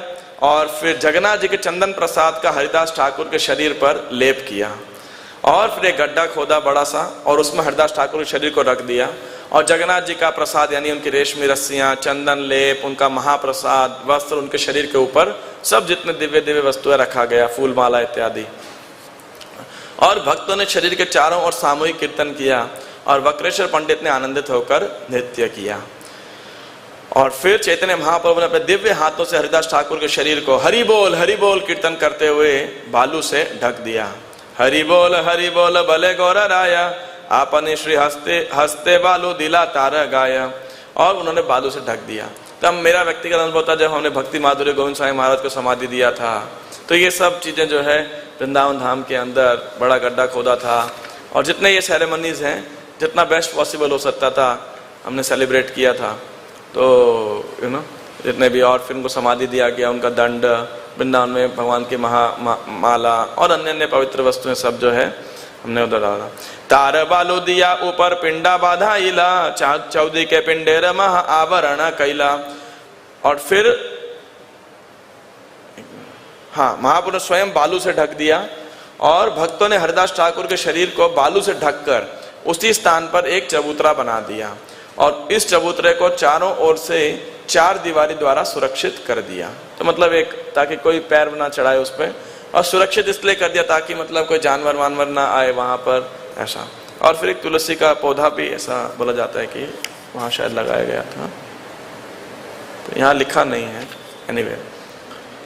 और फिर जगन्नाथ जी के चंदन प्रसाद का हरिदास ठाकुर के शरीर पर लेप किया, और फिर एक गड्ढा खोदा बड़ा सा और उसमें हरिदास ठाकुर के शरीर को रख दिया, और जगन्नाथ जी का प्रसाद यानी उनकी रेशमी रस्सियां, चंदन लेप, उनका महाप्रसाद, वस्त्र, उनके शरीर के ऊपर सब जितने दिव्य दिव्य वस्तुएं रखा गया, फूल माला इत्यादि। और भक्तों ने शरीर के चारों ओर सामूहिक कीर्तन किया, और वक्रेश्वर पंडित ने आनंदित होकर नृत्य किया। और फिर चैतन्य महाप्रभु ने अपने दिव्य हाथों से हरिदास ठाकुर के शरीर को हरि बोल कीर्तन करते हुए बालू से ढक दिया। हरि बोल भले गौर राया, आपने श्री हस्ते हस्ते बालू दिला तारा गाया। और उन्होंने बालू से ढक दिया। तब मेरा व्यक्तिगत अनुभव था जब हमने भक्ति माधुर्य गोविंद स्वामी महाराज को समाधि दिया था, तो ये सब चीजें जो है वृंदावन धाम के अंदर बड़ा गड्ढा खोदा था, और जितने ये सेरेमनीज हैं जितना बेस्ट पॉसिबल हो सकता था हमने सेलिब्रेट किया था। तो जितने भी, और फिर उनको समाधि दिया गया, उनका दंड, वृंदावन में भगवान की माला और अन्य अन्य पवित्र वस्तुएं सब जो है हमने उधर डाला। तार बालू दिया ऊपर पिंडा बाधा इला, चौदी के पिंडेर महा आवरण कैला। और फिर हाँ, महापुरुष स्वयं बालू से ढक दिया, और भक्तों ने हरिदास ठाकुर के शरीर को बालू से ढककर उसी स्थान पर एक चबूतरा बना दिया, और इस चबूतरे को चारों ओर से 4 दीवारी द्वारा सुरक्षित कर दिया। तो मतलब एक, ताकि कोई पैर ना चढ़ाए उस पर, और सुरक्षित इसलिए कर दिया ताकि मतलब कोई जानवर वानवर ना आए वहां पर, ऐसा। और फिर एक तुलसी का पौधा भी ऐसा बोला जाता है कि वहां शायद लगाया गया था, तो यहाँ लिखा नहीं है, एनीवे।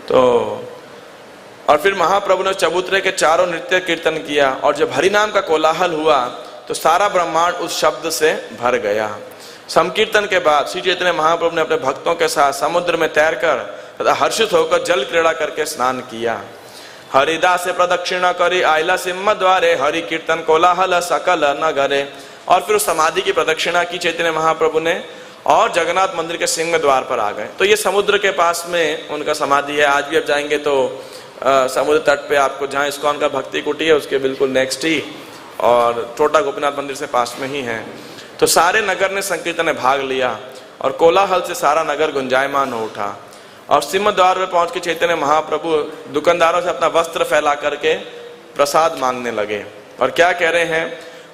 तो और फिर महाप्रभु ने चबूतरे के चारों नृत्य कीर्तन किया, और जब हरिनाम का कोलाहल हुआ तो सारा ब्रह्मांड उस शब्द से भर गया। संकीर्तन के बाद श्री चैतन्य महाप्रभु ने अपने भक्तों के साथ समुद्र में तैरकर तथा हर्षित होकर जल क्रीड़ा करके स्नान किया। हरिदास प्रदक्षिणा करी आयला सिंह द्वारे, हरि कीर्तन कोलाहल सकल नगरे। और फिर उस समाधि की प्रदक्षिणा की चैतन्य महाप्रभु ने, और जगन्नाथ मंदिर के सिंह द्वार पर आ गए। तो ये समुद्र के पास में उनका समाधि है। आज भी आप जाएंगे तो समुद्र तट पे आपको, जहाँ इस्कॉन का भक्ति कुटी है उसके बिल्कुल नेक्स्ट ही, और छोटा गोपीनाथ मंदिर से पास में ही है। तो सारे नगर ने संकीर्तन में भाग लिया, और कोलाहल से सारा नगर गुंजायमान हो उठा। और सिंह द्वार में पहुंच के चैतन्य महाप्रभु दुकानदारों से अपना वस्त्र फैला करके प्रसाद मांगने लगे, और क्या कह रहे हैं,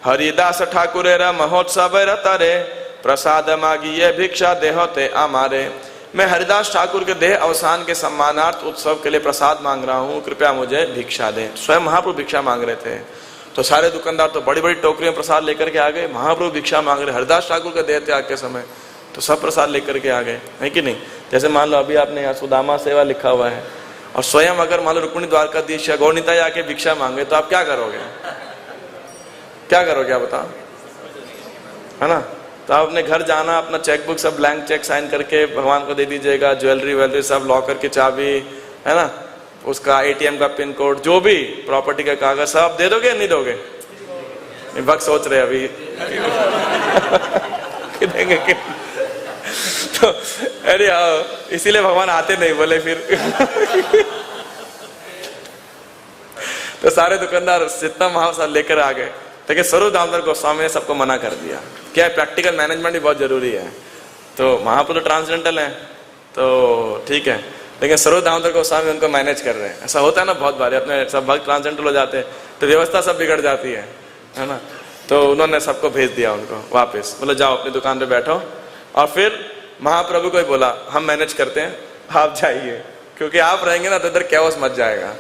हरिदास ठाकुरेर महोत्सव रतरे प्रसाद मागिए भिक्षा देहोते आमारे। मैं हरिदास ठाकुर के देह अवसान के सम्मानार्थ उत्सव के लिए प्रसाद मांग रहा हूँ, कृपया मुझे भिक्षा दें। स्वयं महाप्रभु भिक्षा मांग रहे थे, तो सारे दुकानदार तो बड़ी बड़ी टोकरियों में प्रसाद लेकर के आ गए। महाप्रभु भिक्षा मांग रहे, हरिदास ठाकुर के देह त्याग के समय, तो सब प्रसाद लेकर के आ गए, है कि नहीं। जैसे मान लो अभी आपने यहाँ सुदामा सेवा लिखा हुआ है, और स्वयं अगर मान लो रुक्मिणी द्वारकाधीश या गौरनीताई आके भिक्षा मांगे, तो आप क्या करोगे? क्या करोगे आप बताओ, है ना। तो आप अपने घर जाना, अपना चेकबुक सब ब्लैंक चेक साइन करके भगवान को दे दीजिएगा, ज्वेलरी वेलरी सब, लॉकर की चाबी, है ना, उसका एटीएम का पिन कोड, जो भी प्रॉपर्टी का कागज सब दे दोगे नहीं दोगे? भक्त सोच रहे अभी कि देंगे कि तो अरे इसीलिए भगवान आते नहीं बोले फिर तो सारे दुकानदार जितना महाप्रसाद लेकर आ गए। लेकिन स्वरूप दामोदर गोस्वामी ने सबको मना कर दिया। क्या है, प्रैक्टिकल मैनेजमेंट भी बहुत जरूरी है। तो महाप्रभु ट्रांसजेंडल है तो ठीक है, लेकिन स्वरूप दामोदर गोस्वामी उनको मैनेज कर रहे हैं। ऐसा होता है ना बहुत बार, अपने सब भक्त ट्रांसजेंडल हो जाते हैं तो व्यवस्था सब बिगड़ जाती है ना। तो उन्होंने सबको भेज दिया उनको वापस, बोले जाओ अपनी दुकान पे बैठो। और फिर महाप्रभु को ही बोला हम मैनेज करते हैं, आप जाइए, क्योंकि आप रहेंगे ना तो इधर कैओस मच जाएगा,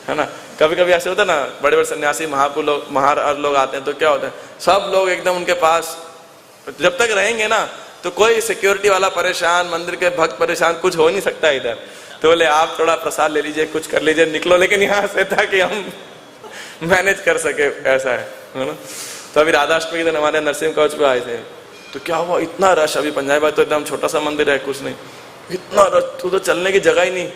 है ना। कभी कभी ऐसे होता है ना, बड़े बड़े सन्यासी महार लोग आते हैं तो क्या होता है, सब लोग एकदम उनके पास जब तक रहेंगे ना तो कोई सिक्योरिटी वाला परेशान, मंदिर के भक्त परेशान, कुछ हो नहीं सकता इधर। तो बोले आप थोड़ा प्रसाद ले लीजिए, कुछ कर लीजिए, निकलो, लेकिन यहाँ से था कि हम मैनेज कर सके, ऐसा है ना। तो अभी राधाष्टमी के दिन हमारे नरसिंह कवच पे आए थे, तो क्या हुआ, इतना रश, अभी पंजाबी बात तो एकदम छोटा सा मंदिर है, कुछ नहीं, इतना रश, तो चलने की जगह ही नहीं।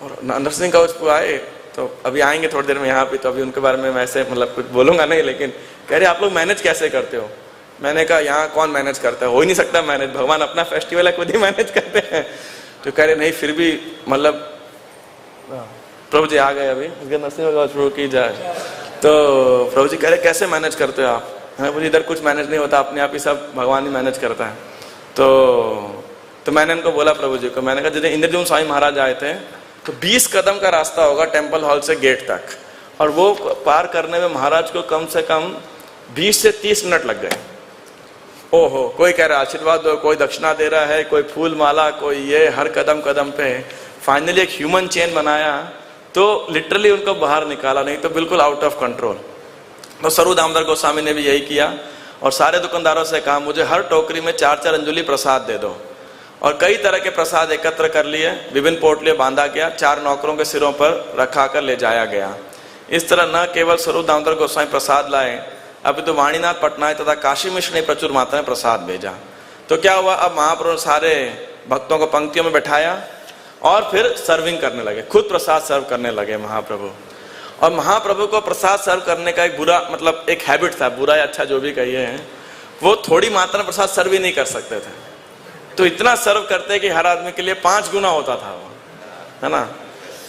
और नरसिंह कवच पे आए, तो अभी आएंगे थोड़ी देर में यहाँ पे, तो अभी उनके बारे में मैं ऐसे मतलब कुछ बोलूंगा नहीं, लेकिन कह रहे आप लोग मैनेज कैसे करते हो। मैंने कहा यहाँ कौन मैनेज करता है, हो ही नहीं सकता मैनेज, भगवान अपना फेस्टिवल है, खुद ही मैनेज करते हैं। तो कह रहे नहीं फिर भी मतलब प्रभु जी आ गए अभी, नरसिंह प्रभु की जाए। तो प्रभु जी कह रहे कैसे मैनेज करते हो आप। मुझे इधर कुछ मैनेज नहीं होता, अपने आप ही सब भगवान ही मैनेज करता है। तो मैंने उनको बोला प्रभु जी को, मैंने कहा जैसे इंद्रजूम स्वामी महाराज आए थे तो 20 कदम का रास्ता होगा टेम्पल हॉल से गेट तक, और वो पार करने में महाराज को कम से कम 20 से 30 मिनट लग गए। ओहो, कोई कह रहा है आशीर्वाद दो, कोई दक्षिणा दे रहा है, कोई फूल माला, कोई ये, हर कदम कदम पे। फाइनली एक ह्यूमन चेन बनाया, तो लिटरली उनको बाहर निकाला, नहीं तो बिल्कुल आउट ऑफ कंट्रोल। तो स्वरूप दामोदर गोस्वामी ने भी यही किया, और सारे दुकानदारों से कहा मुझे हर टोकरी में 4-4 अंजुली प्रसाद दे दो। और कई तरह के प्रसाद एकत्र कर लिए, विभिन्न पोटलियों बांधा गया, 4 नौकरों के सिरों पर रखा कर ले जाया गया। इस तरह न केवल स्वरूप दामोदर गोस्वामी प्रसाद लाए, अभी तो वाणीनाथ पटनायक तथा काशी मिश्र ने प्रचुर मात्रा में प्रसाद भेजा। तो क्या हुआ, अब महाप्रभु ने सारे भक्तों को पंक्तियों में बैठाया और फिर सर्विंग करने लगे, खुद प्रसाद सर्व करने लगे महाप्रभु। और महाप्रभु को प्रसाद सर्व करने का एक बुरा मतलब एक हैबिट था, बुरा या अच्छा जो भी कहिए हैं, वो थोड़ी मात्रा में प्रसाद सर्व ही नहीं कर सकते थे, तो इतना सर्व करते कि हर आदमी के लिए 5 गुना होता था वो, है ना।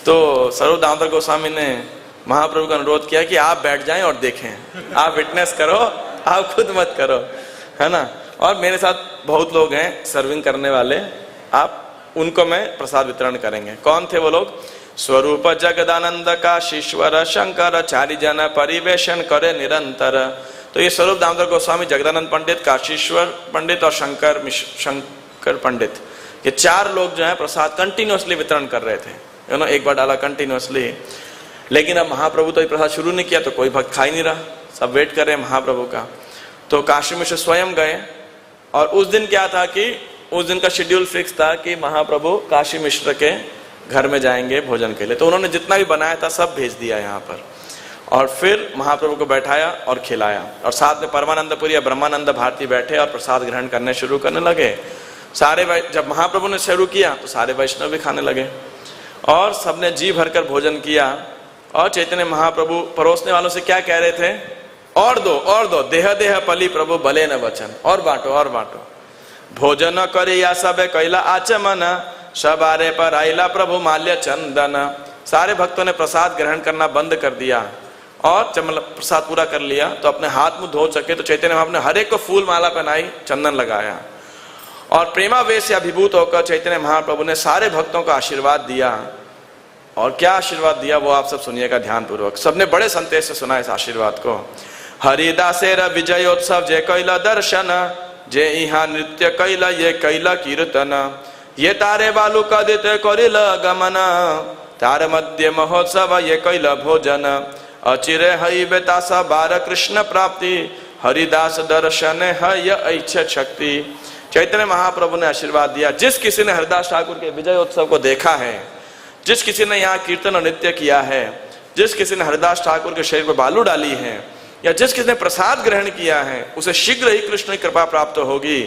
तो स्वरूप दामोदर गोस्वामी ने महाप्रभु का अनुरोध किया कि आप बैठ जाएं और देखें, आप विटनेस करो, आप खुद मत करो, है ना। और मेरे साथ बहुत लोग हैं सर्विंग करने वाले, आप उनको मैं प्रसाद वितरण करेंगे। कौन थे वो लोग? स्वरूप जगदानंद काशीश्वर शंकर चारि जन परिवेशन करे निरंतर। तो ये स्वरूप दामोदर गोस्वामी, जगदानंद पंडित, काशीश्वर पंडित और शंकर पंडित, ये 4 लोग जो है प्रसाद कंटिन्यूअसली वितरण कर रहे थे, एक बार डाला कंटिन्यूअसली। लेकिन अब महाप्रभु तो ये प्रसाद शुरू नहीं किया, तो कोई भक्त खा ही नहीं रहा, सब वेट कर रहे हैं महाप्रभु का। तो काशी मिश्र स्वयं गए, और उस दिन क्या था कि उस दिन का शेड्यूल फिक्स था कि महाप्रभु काशी मिश्र के घर में जाएंगे भोजन के लिए। तो उन्होंने जितना भी बनाया था सब भेज दिया यहाँ पर, और फिर महाप्रभु को बैठाया और खिलाया। और साथ में परमानंदपुरी या ब्रह्मानंद भारती बैठे और प्रसाद ग्रहण करने लगे। सारे जब महाप्रभु ने शुरू किया तो सारे वैष्णव भी खाने लगे, और सबने जी भरकर भोजन किया। और चैतन्य महाप्रभु परोसने वालों से क्या कह रहे थे? और दो, देह देह पली प्रभु भले न वचन, और बांटो। भोजन करे या सब कैला आचमन, सबारे पर आइला प्रभु माल्य चंदन। सारे भक्तों ने प्रसाद ग्रहण करना बंद कर दिया, और जब प्रसाद पूरा कर लिया तो अपने हाथ मुंह धो सके, तो चैतन्य महाप्रभु ने हर एक को फूल माला पहनाई, चंदन लगाया, और प्रेमावेश से अभिभूत होकर चैतन्य महाप्रभु ने सारे भक्तों को आशीर्वाद दिया। और क्या आशीर्वाद दिया वो आप सब सुनिएगा ध्यान पूर्वक, सबने बड़े संदेश से सुना इस आशीर्वाद को। हरिदासेर विजयोत्सव जे कैला दर्शन, जे यहाँ नृत्य कैला ये कैला कीर्तन, ये तारे बालू कदित करिल गमन, तार मध्य महोत्सव ये कैल भोजन, अचिरे हई बेतास बार कृष्ण प्राप्ति, हरिदास दर्शन है ये ऐच्छा शक्ति। चैतन्य महाप्रभु ने आशीर्वाद दिया, जिस किसी ने हरिदास ठाकुर के विजयोत्सव को देखा है, जिस किसी ने यहाँ कीर्तन और नृत्य किया है, जिस किसी ने हरिदास ठाकुर के शरीर पर बालू डाली है, या जिस किसी ने प्रसाद ग्रहण किया है, उसे शीघ्र ही कृष्ण की कृपा प्राप्त होगी।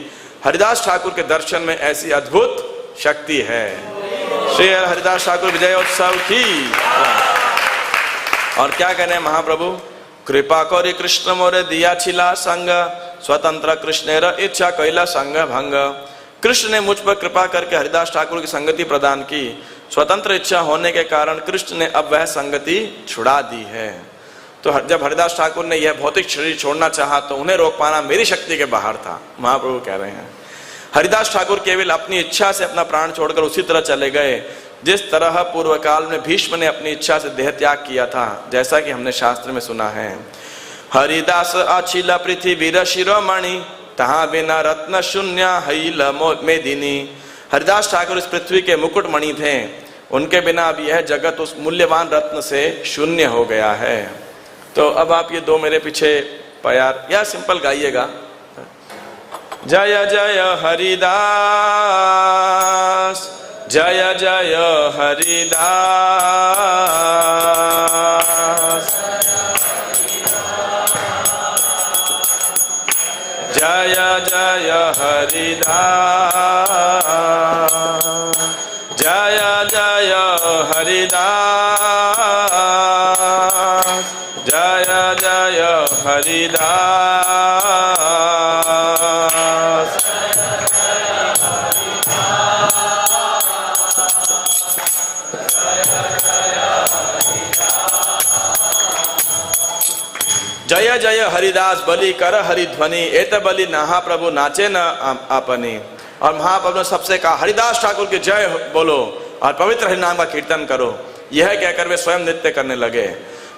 हरिदास ठाकुर के दर्शन में ऐसी अद्भुत शक्ति है। श्री हरिदास ठाकुर विजयोत्सव की। और क्या कहने हैं महाप्रभु, कृपा करी कृष्ण मोरे दिया छिला संग, स्वतंत्र कृष्णेर इच्छा कैला संग भंग। कृष्ण ने मुझ पर कृपा करके हरिदास ठाकुर की संगति प्रदान की। स्वतंत्र इच्छा होने के कारण कृष्ण ने अब वह संगति छुड़ा दी है। तो जब हरिदास ठाकुर ने यह भौतिक शरीर छोड़ना चाहा तो उन्हें रोक पाना मेरी शक्ति के बाहर था। महाप्रभु कह रहे हैं हरिदास ठाकुर केवल अपनी इच्छा से अपना प्राण छोड़कर उसी तरह चले गए जिस तरह पूर्व काल में भीष्म ने अपनी इच्छा से देह त्याग किया था, जैसा कि हमने शास्त्र में सुना है। हरिदास अछिल पृथ्वी शिरोमणि, तहाँ बिना रत्न शून्य हईल मेदिनी। हरिदास ठाकुर इस पृथ्वी के मुकुट मणि थे, उनके बिना अब यह जगत उस मूल्यवान रत्न से शून्य हो गया है। तो अब आप ये दो मेरे पीछे प्यार या सिंपल गाइएगा। जय जय हरिदास, जय जय हरिदास, जय जय हरिदास, जय जय हरिदास, जय जय हरिदास। जय जय हरिदास बलि कर हरिध्वनि, एत बलि नाहा प्रभु नाचे न आपने। और महाप्रभु ने सबसे कहा हरिदास ठाकुर की जय बोलो और पवित्र हरि नाम का कीर्तन करो। यह कहकर वे स्वयं नृत्य करने लगे।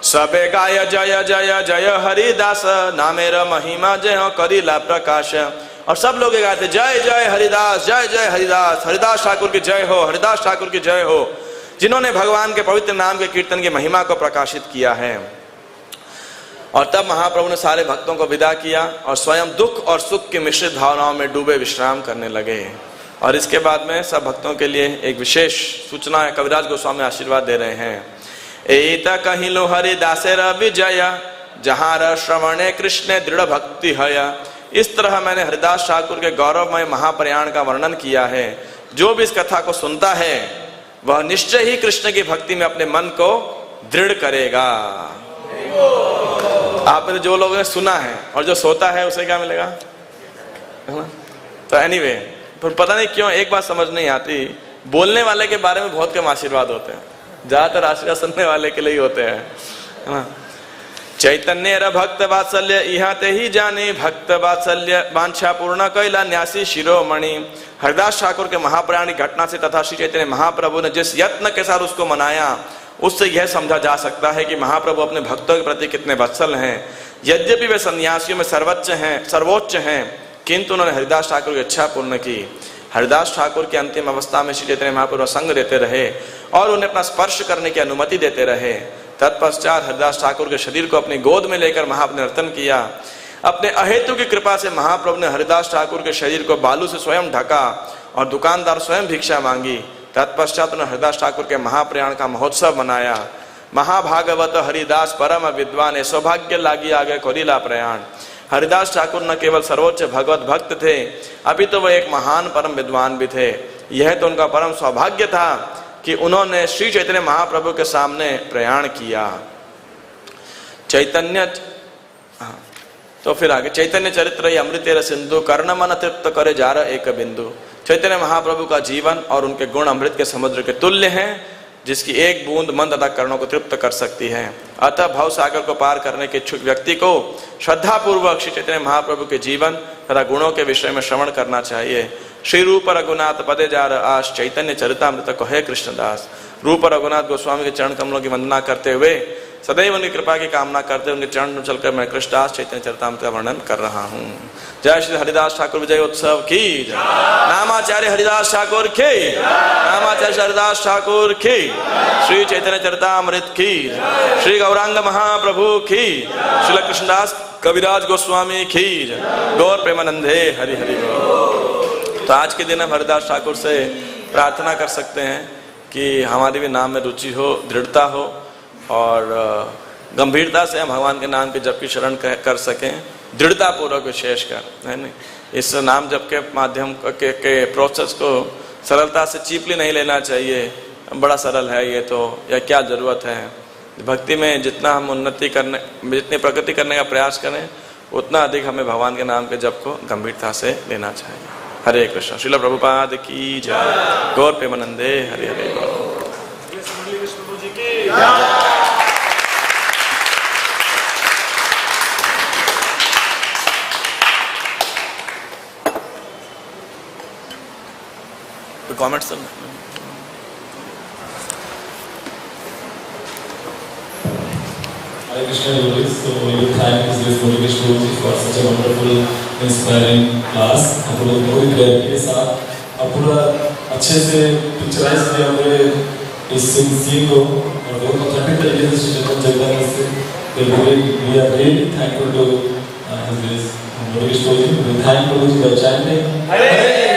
सबे गाय जय जय जय हरिदास, नामेर महिमा जय हो करीला प्रकाश। और सब लोग गाए थे जय जय हरिदास, जय जय हरिदास, हरिदास ठाकुर की जय हो, हरिदास ठाकुर की जय हो, जिन्होंने भगवान के पवित्र नाम के कीर्तन की महिमा को प्रकाशित किया है। और तब महाप्रभु ने सारे भक्तों को विदा किया और स्वयं दुख और सुख की मिश्रित भावनाओं में डूबे विश्राम करने लगे। और इसके बाद में सब भक्तों के लिए एक विशेष सूचना है। कविराज गोस्वामी आशीर्वाद दे रहे हैं। एता कहिलो हरिदासेर विजय, जहाँ श्रवणे कृष्ण दृढ़ भक्ति है। इस तरह मैंने हरिदास ठाकुर के गौरवमय महाप्रयाण का वर्णन किया है। जो भी इस कथा को सुनता है वह निश्चय ही कृष्ण की भक्ति में अपने मन को दृढ़ करेगा। आपने जो लोगों ने सुना है और जो सोता है उसे क्या मिलेगा, है ना? तो एनीवे, पर पता नहीं क्यों एक बात समझ नहीं आती, बोलने वाले के बारे में बहुत कम आशीर्वाद होते हैं, ज्यादातर आशीर्वाद सुनने वाले के लिए ही होते हैं, है ना? चैतन्य भक्त वात्सल्य यहाँ ते ही जाने, भक्त वात्सल्य वांछा पूर्ण कैला न्यासी शिरोमणि। हरिदास ठाकुर के महाप्रयाण की घटना से तथा श्री चैतन्य महाप्रभु ने जिस यत्न के साथ उसको मनाया, उससे यह समझा जा सकता है कि महाप्रभु अपने भक्तों के प्रति कितने वत्सल हैं। यद्यपि वे सन्यासियों में सर्वोच्च हैं, किंतु उन्होंने हरिदास ठाकुर की इच्छा पूर्ण की। हरिदास ठाकुर की अंतिम अवस्था में श्री चैतन्य महाप्रभु संग देते रहे और उन्हें अपना स्पर्श करने की अनुमति देते रहे। तत्पश्चात हरिदास ठाकुर के शरीर को अपनी गोद में लेकर महाप्रभु ने नर्तन किया। अपने अहेतु की कृपा से महाप्रभु ने हरिदास ठाकुर के शरीर को बालू से स्वयं ढका और दुकानदार स्वयं भिक्षा मांगी। तत्पश्चात उन्होंने हरिदास ठाकुर के महाप्रयाण का महोत्सव मनाया। महाभागवत हरिदास परम विद्वान, सौभाग्य लागी आगे कोरिला प्रयाण। हरिदास ठाकुर न केवल सर्वोच्च भगवत भक्त थे, अभी तो वह एक महान परम विद्वान भी थे। यह तो उनका परम सौभाग्य था कि उन्होंने श्री चैतन्य महाप्रभु के सामने प्रयाण किया। चैतन्य, तो फिर आगे, चैतन्य चरित्र अमृतेर सिंधु, कर्ण मन तृप्त करे जार एक बिंदु। चैतन्य महाप्रभु का जीवन और उनके गुण अमृत के समुद्र के तुल्य हैं, जिसकी एक बूंद मन तथा कर्णों को तृप्त कर सकती है। अतः भव सागर को पार करने के इच्छुक व्यक्ति को श्रद्धा पूर्वक श्री चैतन्य महाप्रभु के जीवन तथा गुणों के विषय में श्रवण करना चाहिए। श्री रूप रघुनाथ पदे जार आश, चैतन्य चरितामृत कहे कृष्णदास। रूप रघुनाथ गोस्वामी के चरण कमलों की वंदना करते हुए सदैव उनकी कृपा की कामना करते उनके चरण में चलकर मैं कृष्णदास चैतन्य चरितामृत का वर्णन कर रहा हूँ। जय श्री हरिदास ठाकुर विजय उत्सव की जय। नामाचार्य हरिदास ठाकुर की, नामाचार्य हरिदास ठाकुर की, श्री चैतन्य चरितामृत की, श्री गौरांग महाप्रभु की, श्री कृष्णदास कविराज गोस्वामी की, गौर प्रेमानंदे हरि हरि बोल। तो आज के दिन हम हरिदास ठाकुर से प्रार्थना कर सकते हैं कि हमारी भी नाम में रुचि हो, दृढ़ता हो और गंभीरता से हम भगवान के नाम के जप की शरण कर सकें, दृढ़ता पूर्वक विशेषकर, है नहीं। इस नाम जप के माध्यम के प्रोसेस को सरलता से चीपली नहीं लेना चाहिए। बड़ा सरल है ये तो, या क्या ज़रूरत है। भक्ति में जितना हम उन्नति करने, जितनी प्रगति करने का प्रयास करें उतना अधिक हमें भगवान के नाम के जप को गंभीरता से लेना चाहिए। हरे कृष्ण। श्रील प्रभुपाद की जय। गौर प्रेमानंदे हरे हरे बोल। Comments Hare Krishna devotees, so we thank His Motivation Guruji for such a wonderful, inspiring class. हम लोग बहुत क्लैरिटी के साथ और पूरा अच्छे से पिक्चराइज किया हुए इस सीन को और बहुत ऑथेंटिक तरीके से श्री चैतन्य से we are really thankful to His Motivation Guruji. We thank Guruji by chanting.